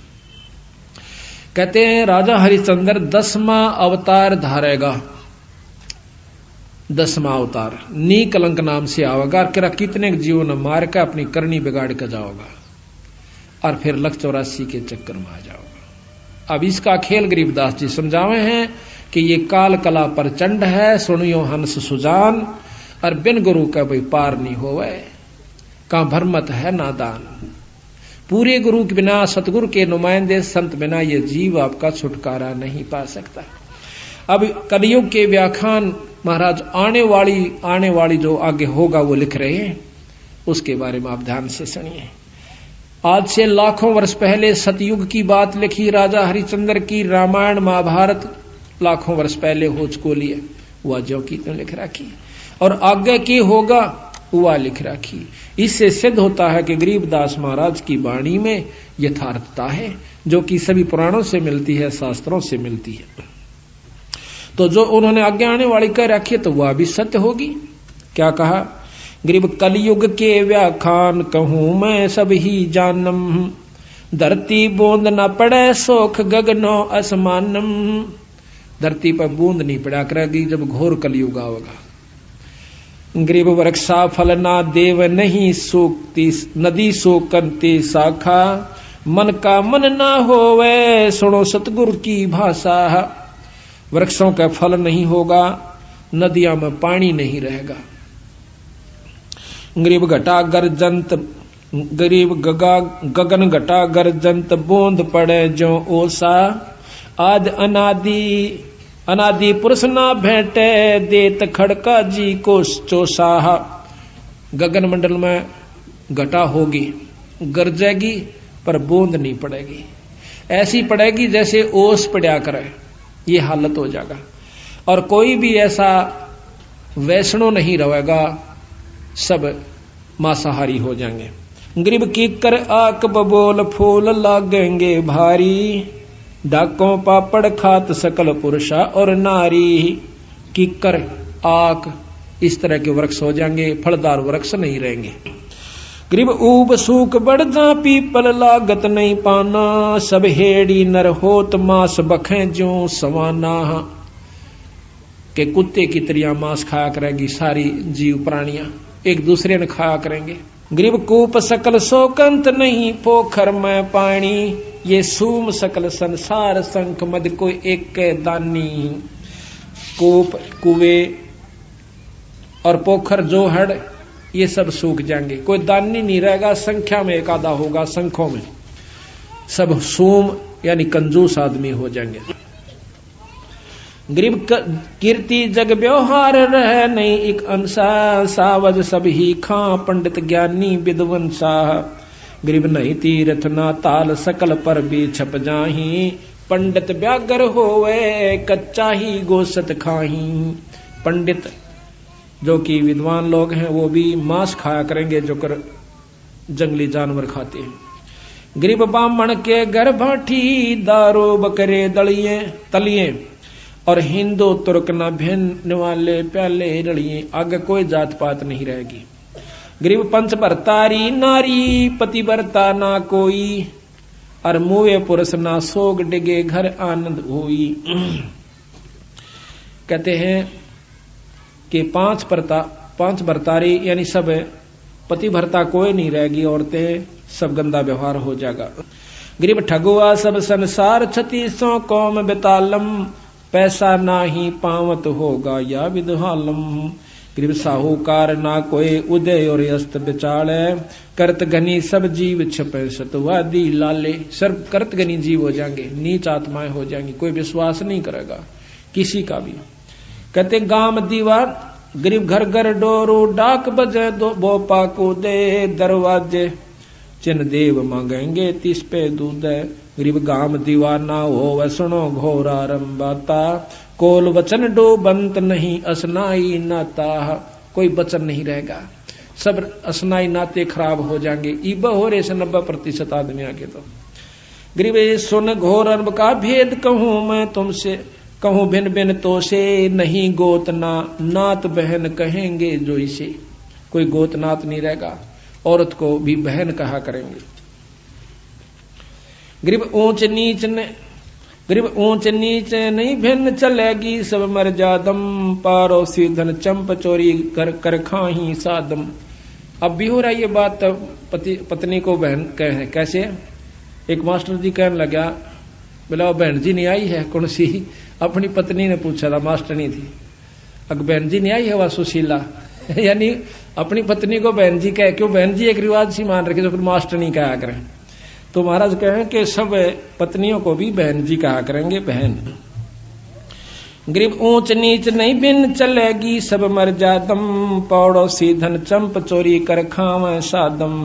कहते हैं राजा हरिश्चंद्र 10वां अवतार धारेगा, 10वां अवतार नी कलंक नाम से आवेगा, कितने जीवों ने मार के अपनी करनी बिगाड़ के जाओगा और फिर 184 के चक्कर में आ जाओगा। अब इसका खेल गरीबदास जी समझावे हैं कि ये काल कला प्रचंड है, सुनियो हंस सुजान, और बिन गुरु का भाई पार नहीं होवे, का भरमत है नादान। पूरे गुरु के बिना, सतगुरु के नुमाइंदे संत बिना ये जीव आपका छुटकारा नहीं पा सकता। अब कलयुग के व्याख्यान महाराज आने वाली जो आगे होगा वो लिख रहे हैं, उसके बारे में आप ध्यान से सुनिए। आज से लाखों वर्ष पहले सतयुग की बात लिखी राजा हरिश्चंद्र की, रामायण महाभारत लाखों वर्ष पहले हो चुकी है, वह जो की तो लिख रखी, और आगे की होगा वह लिख रखी। इससे सिद्ध होता है कि गरीबदास महाराज की वाणी में यथार्थता है, जो कि सभी पुराणों से मिलती है, शास्त्रों से मिलती है। तो जो उन्होंने आगे आने वाली कह रखी तो वह भी सत्य होगी। क्या कहा? गरीब कलयुग के व्याख्यान कहूं मैं सब ही जानम, धरती बूंद न पड़े सोख गगनो असमानम। धरती पर बूंद नहीं पड़ा करेगी जब घोर कलयुग आवेगा। गरीब वृक्षा फल ना देव नहीं सूखती, नदी सोकंती शाखा, मन का मन ना होवे सुनो सतगुरु की भाषा। वृक्षों का फल नहीं होगा, नदियों में पानी नहीं रहेगा। गरीब घटा गर्जंत, गरीब गगन घटा गर्जंत, बूंद पड़े जो ओसा, आज अनादि पुरुष ना भेंटे, देत खड़का जी को चोसाहा। गगन मंडल में घटा होगी, गरजेगी पर बूंद नहीं पड़ेगी, ऐसी पड़ेगी जैसे ओस पड़ा करे, ये हालत हो जाएगा। और कोई भी ऐसा वैष्णो नहीं रहेगा, सब मांसाहारी हो जाएंगे। गरीब कीकर आक बबोल फूल लागेंगे भारी, डाकों पापड़ खात सकल पुरुषा और नारी। कीकर आक इस तरह के वृक्ष हो जाएंगे, फलदार वृक्ष नहीं रहेंगे। गरीब ऊब सूख बढ़दा पीपल लागत नहीं पाना, सब हेड़ी नर होत मांस बखें जो सवाना। के कुत्ते की तरिया मांस खाया करेगी सारी जीव प्राणियां, एक दूसरे ने खाया करेंगे। गरीब कूप सकल शोकंत नहीं पोखर में पानी, ये सूम सकल संसार संख मद को एक दानी। कूप कुए और पोखर जो हड़ ये सब सूख जाएंगे, कोई दानी नहीं रहेगा, संख्या में एक आधा होगा, संखों में सब सूम यानी कंजूस आदमी हो जाएंगे। गरीब कीर्ति जग व्यवहार रह नहीं एक अंसा, सावज सब ही खां पंडित ज्ञानी विद्वन साह। गरीब नहीं तीर्थ ना ताल सकल पर भी छप जाही, पंडित व्यागर होवे कच्चा ही गोसत खाही। पंडित जो कि विद्वान लोग हैं वो भी मांस खाया करेंगे जो कर जंगली जानवर खाते हैं। गरीब ब्राह्मण के घर भाठी, दारू बकरे दलिए तलिए, और हिंदू तुर्क न भिन्न वाले प्याले रड़िए। आगे कोई जात पात नहीं रहेगी। गरीब पंच भरतारी नारी, पति भरता ना कोई, और मुए पुरुष ना सोग डिगे घर आनंद होई। कहते हैं कि पांच भरतारी यानी सब पति भरता कोई नहीं रहेगी, औरतें सब गंदा व्यवहार हो जाएगा। गरीब ठगुआ सब संसार, 3600 कौम बेतालम, पैसा ना ही पावत होगा या विदहालम। गरीब साहूकार ना कोई उदय और अस्त बिचाले, करत घनी सब जीव छपे सतवादी लाले। सर्व करत घनी जीव हो जाएंगे, नीच आत्माएं हो जाएंगी, कोई विश्वास नहीं करेगा किसी का भी। कहते गाम दीवार, गरीब घर घर डोरू, डाक बजे दो बोपा को दे, दरवाजे चिन्ह देव मांगेंगे 30 पे दूध। गरीब गाम दीवार ना हो सुनो घोर आरंबाता, कोल वचन डोबंत नहीं असनाई नाता। कोई वचन नहीं रहेगा, सब असनाई नाते खराब हो जाएंगे। ईब हो रहे से 90% आदमी आगे। तो गरीब सुन घोर अरब का भेद कहूं मैं तुमसे, कहूं भिन्न भिन्न तो से नहीं गोतना, नात बहन कहेंगे जो इसे। कोई गोतनात नहीं रहेगा, औरत को भी बहन कहा करेंगे। गरीब ऊंच नीच नहीं भिन्न चलेगी, सब मर्यादम पारोसी धन चंप चोरी कर खाही सादम। अब भी हो रहा है ये बात, पत्नी को बहन कहे कैसे। एक मास्टर जी कहने लगा, बोला बहन जी नहीं आई है कौन सी, अपनी पत्नी ने पूछा था, मास्टर नहीं थी। अगर बहन जी नहीं आई है वह सुशीला यानी अपनी पत्नी को बहन जी कहे, क्यों बहन जी एक रिवाज सी मान रखे, तो फिर मास्टर नहीं कहा करें। तो महाराज कहें कि सब पत्नियों को भी बहन जी कहा करेंगे, बहन। गरीब ऊंच नीच नहीं बिन चलेगी, सब मर्यादम पड़ोसी धन चंप चोरी कर खावे सादम।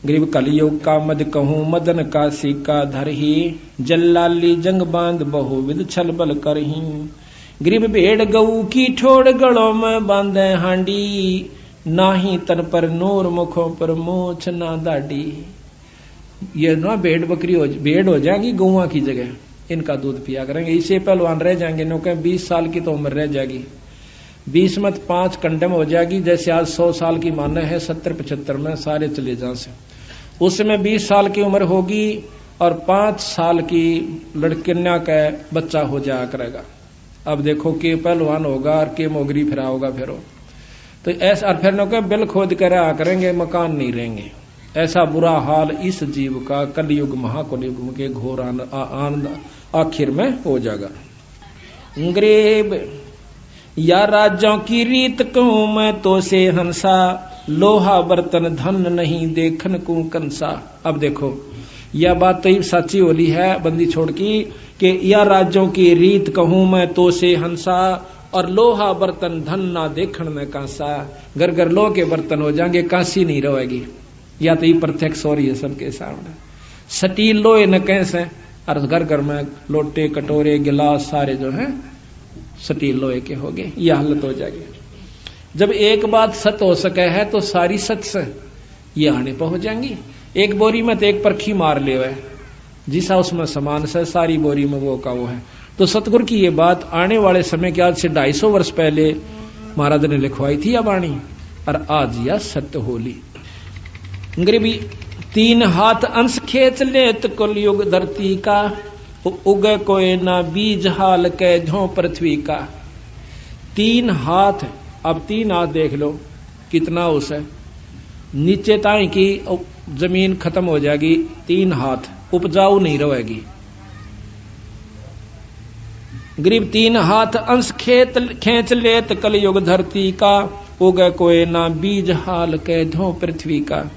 गरीब कलयुग का मद कहूं मदन का सिक्का धरही, जल्लाली जंग बांध बहुविध छल बल करही। गरीब भेड़ गऊ की ठोड़ गलों में बांधे हांडी, नाही तन पर नूर मुखों पर मूछ ना दाढ़ी। ये ना भेड़ हो जाएगी गौवा की जगह, इनका दूध पिया करेंगे। इसे पहलवान रह जाएंगे, नो कह 20 साल की तो उम्र रह जाएगी, 20 में 5 कंडम हो जाएगी। जैसे आज 100 साल की माना है, 70-75 में सारे चले जाए से, उसमें 20 साल की उम्र होगी और 5 साल की लड़किन्या का बच्चा हो जाया करेगा। अब देखो के पहलवान होगा और के मोगरी फिरा होगा फिर तो ऐसा। और फिर नो कह बिल खोद कर आ करेंगे, मकान नहीं रहेंगे। ऐसा बुरा हाल इस जीव का कलयुग महाकलयुग के घोर आनंद आखिर में हो जाएगा। गरीब या राजों की रीत कहूं मैं तो से हंसा, लोहा बर्तन धन नहीं देखन को कंसा। अब देखो यह बात तो सच्ची होली है बंदी छोड़ की, कि या राज्यों की रीत कहूं मैं तो से हंसा, और लोहा बर्तन धन ना देखन में कांसा। घर घर लोह के बर्तन हो जाएंगे, कांसी नहीं रहेगी। या तो ये प्रत्यक्ष हो रही है सबके सामने। स्टील लोहे न कैसे, और घर घर में लोटे कटोरे गिलास सारे जो हैं स्टील लोहे के हो गए। यह हालत हो जाएगी। जब एक बात सत्य हो सके है तो सारी सच से ये आने पर हो जाएंगी। एक बोरी में तो एक परखी मार ले हुए, जिसा उसमें समान से सारी बोरी में वो का वो है। तो सतगुरु की ये बात आने वाले समय के आज से 250 वर्ष पहले महाराज ने लिखवाई थी अब आनी, और आज यह सत्य होली। गरीबी 3 हाथ अंश खेच लेत कलयुग धरती का, उगे कोई ना बीज हाल के झों पृथ्वी का। 3 हाथ, अब 3 हाथ देख लो कितना उस है, नीचे ताई की जमीन खत्म हो जाएगी। 3 हाथ उपजाऊ नहीं रहेगी। गरीब 3 हाथ अंश खेच लेत कलयुग धरती का, उगे कोई ना बीज हाल के धो पृथ्वी का।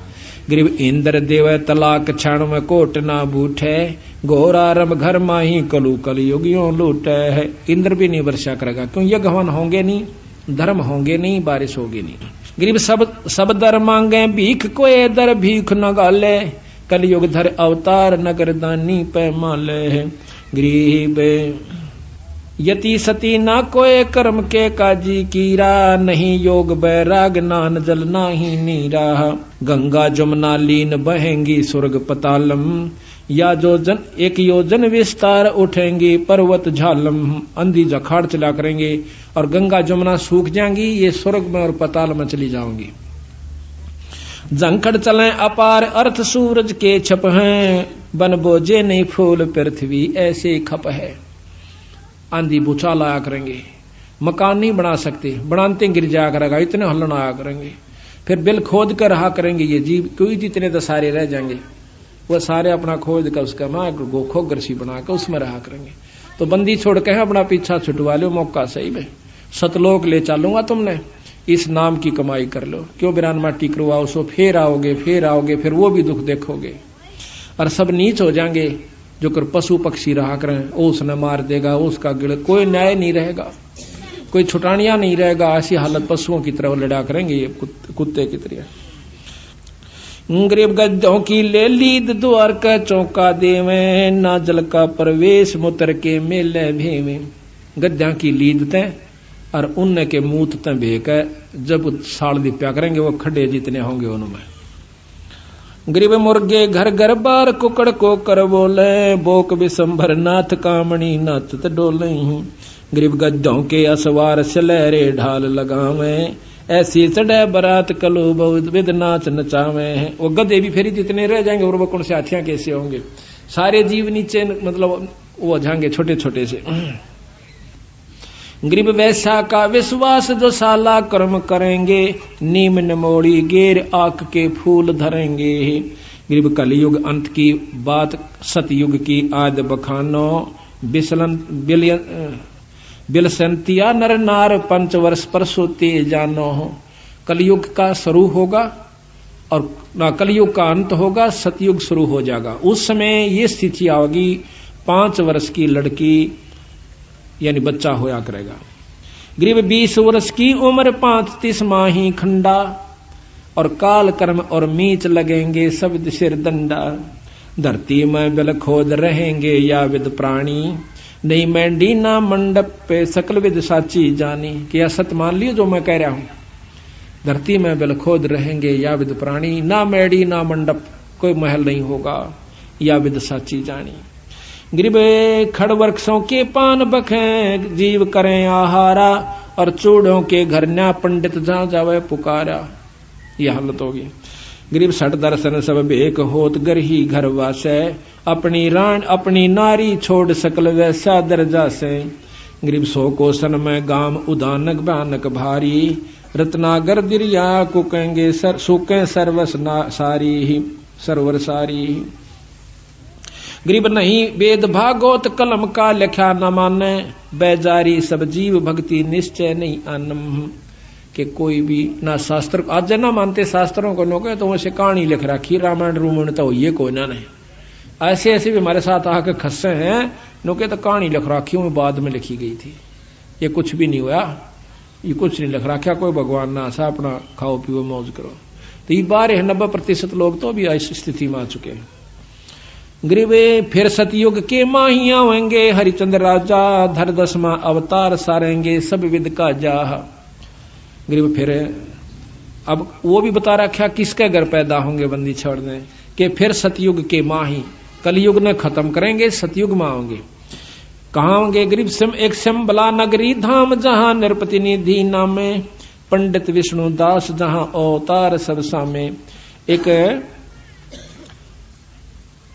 गरीब इंद्र देव तलाक क्षण में कोट ना बूठे, घोरा रम घर माही कलु कलयुगियों लूटे है। इंद्र भी नहीं वर्षा करेगा, क्यों यज्ञ हवन होंगे नहीं, धर्म होंगे नहीं, बारिश होगी नहीं। गरीब सब दर मांगे भीख, कोई दर भीख न गाले, कलयुग धर अवतार नगर दानी पैमाले है। गरीब यति सती ना कोय कर्म के काजी कीरा, नहीं योग बैराग नान जल नाही नीरा। गंगा जमुना लीन बहेंगी स्वर्ग पतालम, या जोजन 1 योजन विस्तार उठेंगी पर्वत झालम। अंधी जखाड़ चला करेंगे और गंगा जमुना सूख जाएंगी, ये स्वर्ग में और पताल में चली जाओगी। जंकड़ चलें अपार अर्थ सूरज के छप हैं, बन बोझे नहीं फूल पृथ्वी ऐसे खप है। आंधी भूचाल आया करेंगे, मकान नहीं बना सकते, बनाते गिर जाया करेगा, इतने हलन आया करेंगे। फिर बिल खोद कर रहा करेंगे ये जीव, कोई जितने तो सारे रह जाएंगे, वह सारे अपना खोद कर उसका गोखो गरसी बना कर उसमें रहा करेंगे। तो बंदी छोड़ के अपना पीछा छुटवा लो, मौका सही में सतलोक ले चलूंगा, तुमने इस नाम की कमाई कर लो। क्यों बिरान माटी करवाओ, सो फिर आओगे फिर वो भी दुख देखोगे। और सब नीच हो जाएंगे, जो कर पशु पक्षी रहा करें वो उसने मार देगा, उसका गिड़, कोई न्याय नहीं रहेगा, कोई छुटानिया नहीं रहेगा। ऐसी हालत पशुओं की तरह लड़ा करेंगे ये कुत्ते की तरह। गरीब गद्दों की ले लीद द्वार का चौका देवे, ना जल का प्रवेश मुतर के मेले भेवे। गद्दा की लीद तय और उनने के मूत तय भेक जब साल दिप्या करेंगे वो खड्डे जितने होंगे उनमें। गरीब मुर्गे घर घर बार कुकड़ को कर बोले, बोक विशंभर नाथ कामणी नाथ डोले। गरीब गद्दों के असवार सलहरे ढाल लगावे, ऐसी चढ़े बरात कलो बहुत विद नाच नचावे हैं। वो गधे भी फेरी जितने रह जाएंगे और वो कौन से हाथियां कैसे होंगे, सारे जीव नीचे मतलब वो जाएंगे छोटे छोटे से। गरीब वैसा का विश्वास जो साला कर्म करेंगे, नीम निमोड़ी गेर आक के फूल धरेंगे। गरीब कलयुग अंत की बात सतयुग की आद बखानो, बिलसंतिया नर नार 5 वर्ष पर सोते जानो। कलयुग का शुरू होगा और ना कलयुग का अंत होगा, सतयुग शुरू हो जाएगा। उस समय ये स्थिति आओगी 5 वर्ष की लड़की यानी बच्चा होया करेगा। गरीब 20 वर्ष की उम्र 35 माही खंडा, और काल कर्म और मीच लगेंगे सब सिर दंडा। धरती में बिल खोद रहेंगे या विद प्राणी, नहीं मैंडी ना मंडप पे सकल विद साची जानी। क्या सत मान लियो जो मैं कह रहा हूं, धरती में बिल खोद रहेंगे या विद प्राणी, ना मैडी ना मंडप कोई महल नहीं होगा, या विद साची जानी। गरीब खड़ वृक्षों के पान बखें, जीव करें आहारा, और चूड़ों के घर न्या पंडित जहां जावे पुकारा। यह हालत होगी। गरीब सठ दर्शन सब बेक होत घर ही घर वासे, अपनी रान अपनी नारी छोड़ सकल वैसा दर्जा से। गरीब 100 कोसन में गाम उदानक भयानक भारी, रत्नागर दिरिया कुकेंगे सुकें सर्वस सारी सरवर सारी। गरीब नहीं वेद भागवत कलम का लिखा न माने, बेजारी सब जीव भक्ति निश्चय नहीं आनम। कि कोई भी ना शास्त्र आज ना मानते शास्त्रों को लोगे तो वैसे कहानी लिख रखी रामायण रूमायण तो ये कोई ना नहीं। ऐसे ऐसे भी हमारे साथ आके खस्से हैं लोगे तो कहानी लिख रखी हूं बाद में लिखी गई थी, ये कुछ भी नहीं हुआ, ये कुछ नहीं लिख रखा, कोई भगवान ना आशा, अपना खाओ पियो मौज करो। तो ये 90% लोग तो भी इस स्थिति में आ चुके हैं। गरीबे फिर सतयुग के माहिया होंगे, हरिचंद्र राजा धर 10वां अवतार सारेंगे सब विद का जाह। गरीब फिर अब वो भी बता रखा किसके घर पैदा होंगे बंदी छोड़ने के, फिर सतयुग के माही कलयुग ने खत्म करेंगे, सतयुग में आओगे। कहाँ होंगे गरीब एक शंबला नगरी धाम, जहां नृपति निधि नामे, पंडित विष्णु दास जहां अवतार सब सामे। एक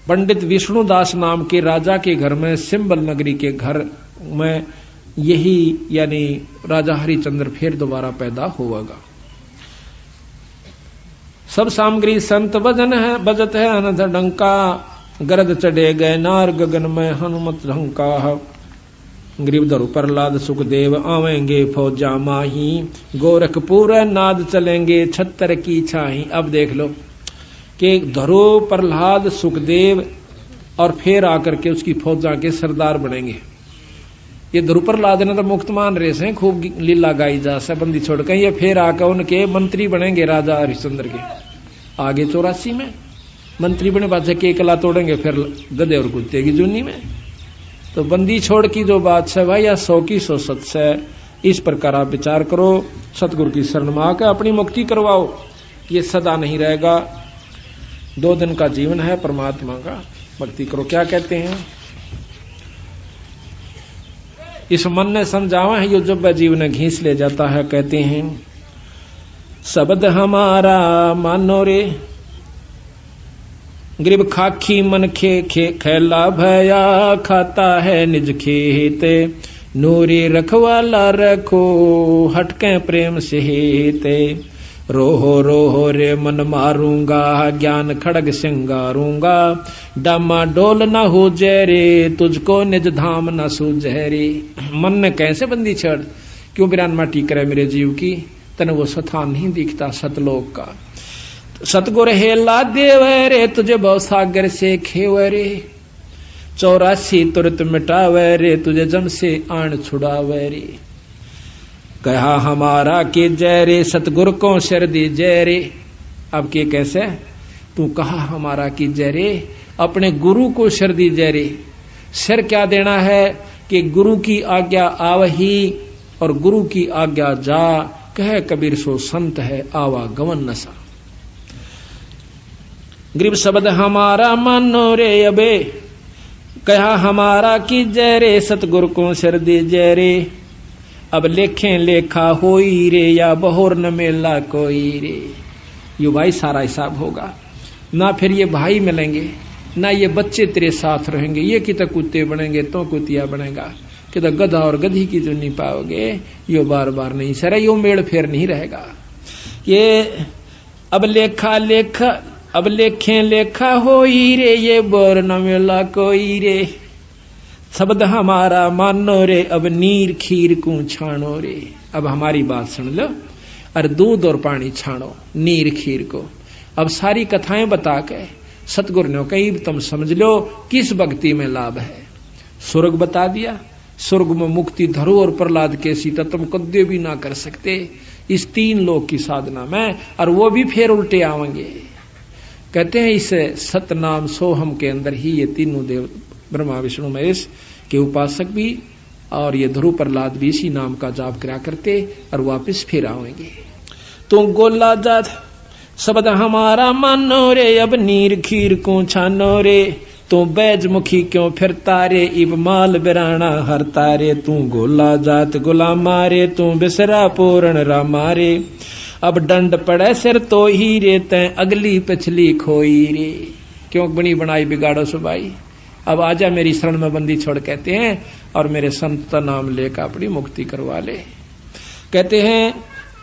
पंडित विष्णु दास नाम के राजा के घर में सिंबल नगरी के घर में यही यानी राजा हरिचंद्र फिर दोबारा पैदा होगा। सब सामग्री संत वजन है बजत है अनध डंका, गरद चढ़े गए नार गगन में हनुमत ढंका। गरीब धरु प्रहलाद सुखदेव आवेंगे फौजा माही, गोरखपुर नाद चलेंगे 76 की छाही। अब देख लो कि धरु प्रहलाद सुखदेव और फिर आकर के उसकी फौजा के सरदार बनेंगे। ये ध्रुव प्रहलाद ने तो मुक्त मान रहे से खूब लीला गाई जा से बंदी छोड़ के, ये फिर आकर उनके मंत्री बनेंगे राजा हरिश्चंद्र के। आगे 84 में मंत्री बने बादशाह के कला तोड़ेंगे फिर गधे और कुत्ते की जूनी में। तो बंदी छोड़ की जो बात है भाई या 100 की 100 सच है। इस प्रकार आप विचार करो, सतगुरु की शरण में आकर अपनी मुक्ति करवाओ। ये सदा नहीं रहेगा, 2 दिन का जीवन है, परमात्मा का भक्ति करो। क्या कहते हैं इस मन ने समझावा है यो जब जीव ने घींच ले जाता है। कहते हैं शब्द हमारा मानो रे, गरीब खाखी मन खे खैला भया, खाता है निज खेते, नूरी रखवाला रखो हटके प्रेम से हेते। रोहो रोहो रे मन मारूंगा, ज्ञान खड़ग सिंगारूंगा, डामा डोल न हो जहरे, तुझको निज धाम न सूझहरे। मन ने कैसे बंदी छड़ क्यों बिरान माटी करे मेरे जीव की, तने वो स्थान नहीं दिखता सतलोक का। सतगुर हेला देवरे, तुझे भवसागर से खेवरे, 84 तुरत मिटावे रे, तुझे जम से आण छुड़ावे रे। कहा हमारा के जय रे, सतगुरु को शर दी जय रे। अब के कैसे तू कहा हमारा की जय रे, अपने गुरु को शर दी जय रे। शर क्या देना है कि गुरु की आज्ञा आवही और गुरु की आज्ञा जा, कहे कबीर सो संत है आवागमन नशा। गरीब शब्द हमारा मानो रे अबे, कहा हमारा की जय रे, सतगुरु को शर दी जय रे। अब लेखें लेखा होई रे, या बहोर न मेला कोई रे। यो भाई सारा हिसाब होगा ना, फिर ये भाई मिलेंगे ना, ये बच्चे तेरे साथ रहेंगे, ये कितना कुत्ते बनेंगे तो कुतिया बनेगा, कितना गधा और गधी की तो नहीं पाओगे, यो बार बार नहीं सर, यो मेड़ फेर नहीं रहेगा। ये अब लेखा लेखा, अब लेखें लेखा होई रे, ये बोर न मिला कोई रे। शब्द हमारा मानो रे, अब नीर खीर को छानो रे। अब हमारी बात सुन लो, और दूध और पानी छानो नीर खीर को। अब सारी कथाएं बता के सतगुरु ने कही तुम समझ लो किस भक्ति में लाभ है। स्वर्ग बता दिया, स्वर्ग में मुक्ति धरो और प्रहलाद के सीता तुम कद्य भी ना कर सकते इस 3 लोक की साधना में, और वो भी फिर उल्टे आवेंगे। कहते हैं इस सतनाम सोहम के अंदर ही ये तीनों देव ब्रह्मा विष्णु महेश के उपासक भी और ये ध्रुव प्रहलाद भी इसी नाम का जाप करा करते और वापस फिर आवेंगे। तो गोला जात शब्द हमारा मानो रे, अब नीर खीर को छानो रे। तू बैजमुखी क्यों फिरता रे, इब माल बिराना हरता रे। तू गोला जात गुलामा रे, तू बिसरा पूर्ण रामा रे। अब डंड पड़े सिर तो ही रे, तै अगली पिछली खोई रे। क्यों बनी बनाई बिगाड़ो सुबाई, अब आजा मेरी शरण में बंदी छोड़, कहते हैं, और मेरे संत का नाम लेकर अपनी मुक्ति करवा ले। कहते हैं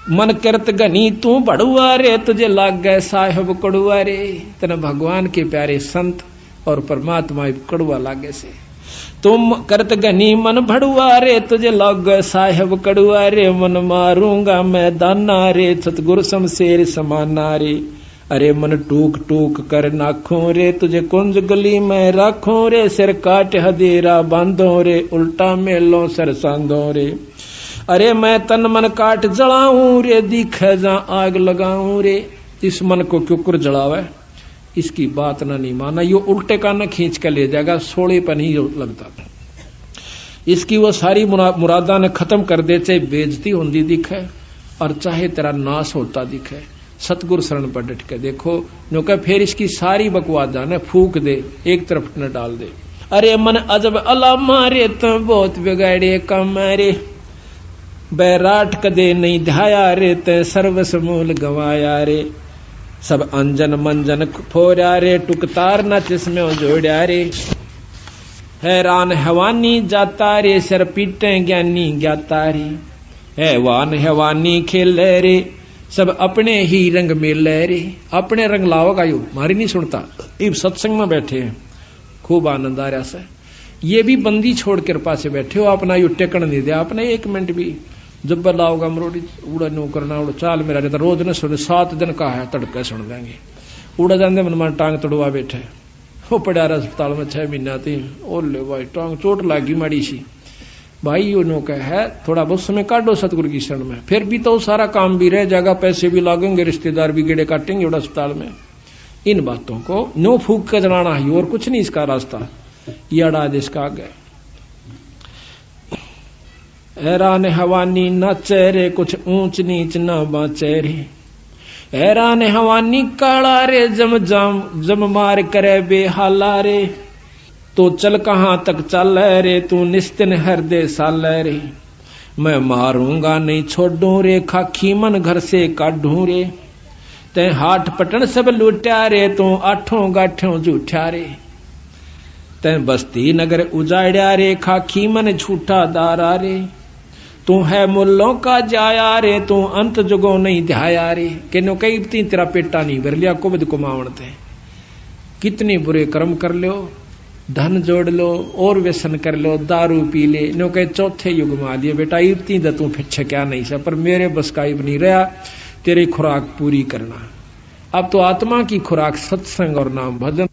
मन करत घनी तू बड़ुआ रे, तुझे लाग गए साहेब कड़ुआ रे। तेना भगवान के प्यारे संत और परमात्मा कड़ुआ लागे से। तुम करत घनी मन भड़ुआ रे, तुझे लाग गए साहेब कड़ुआ रे। मन मारूंगा मैं दाना रे, सतगुरु शमशेर समाना रे। अरे मन टूक टूक कर नाखों रे, तुझे कुंज गली में राखों रे। सिर काट हदेरा बांधो रे, उल्टा मेलो सर सांधो रे। अरे मैं तन मन काट जलाऊं रे, दिखे जा आग लगाऊं रे। इस मन को क्यों कर जलावे, इसकी बात ना नहीं माना, यो उल्टे कान खींच कर ले जाएगा, सोले पर नहीं लगता। इसकी वो सारी मुरादा ने खत्म कर दे, चाहे बेइज्जती होती दिखे और चाहे तेरा नाश होता दिखे। सतगुरु शरण पर डट के देखो, नो कह फिर इसकी सारी बकवास जाने फूक दे, एक तरफ न डाल दे। अरे मन अजब अला मारे, तो बहुत बिगाड़े कम रे। बैराट कदे नहीं ध्याया रे, ते सर्वस मूल गवाया रे। सब अंजन मंजन फोड़ा रे, टुकतार न जिसमें जोड़ा रे। हैरान हैवानी जाता रे, सर पीटे ज्ञानी ज्ञाता रे। हैवान हैवानी खेले रे, सब अपने ही रंग में ले रे। अपने रंग लाओगा यू, मारी नहीं सुनता। इब सत्संग में बैठे हैं, खूब आनंद आ रहा से। ये भी बंदी छोड़ कृपा से बैठे हो, अपना यू टेकन नहीं दिया आपने 1 मिनट भी। जब लाओगा मरोड़ी उड़ा नो करना, उड़ा चाल मेरा रहता, रोज न सुने, 7 दिन का है तड़के सुन देंगे। उड़ा जाते मन मन टांग तड़वा बैठे, वो पड़ा रहा अस्पताल में 6 महीना थी। ओले भाई टांग चोट लागी माड़ी सी भाई, यो नो कह है थोड़ा बहुत समय काटो सतगुरु की शरण में, फिर भी तो सारा काम भी रह जाएगा, पैसे भी लागेंगे, रिश्तेदार भी गेड़े काटेंगे उड़ा अस्पताल में। इन बातों को नो फूक कर जलाना ही, और कुछ नहीं इसका रास्ता, ये अड़ा इसका आगे। हैरान हवानी न चेहरे, कुछ ऊंच नीच न बाचे रे। हैरान हवानी काला रे, जम मार करे बेहाला रे। तो चल कहां तक चल रे, तू निस्तिन हृदय साल रे। मैं मारूंगा नहीं छोड़ू रे, खाखी मन घर से काढू रे। ते हाथ पटन सब लूटा रे, तू 8 गाठों झूठा रे। ते बस्ती नगर उजाड़ा रे, खाखी मन झूठा दारा रे। तू है मुल्लों का जाया रे, तू अंत जुगो नहीं ध्याया रे। के नो कई तेरा पेटा नहीं भर लिया, कुबद कुमावण थे। कितने बुरे कर्म कर लो, धन जोड़ लो और व्यसन कर लो, दारू पी ले, नो कहे चौथे युग में आ लिए बेटा। इतनी द तू फिर क्या नहीं सा, पर मेरे बस का इब नहीं रहा तेरी खुराक पूरी करना। अब तो आत्मा की खुराक सत्संग और नाम भजन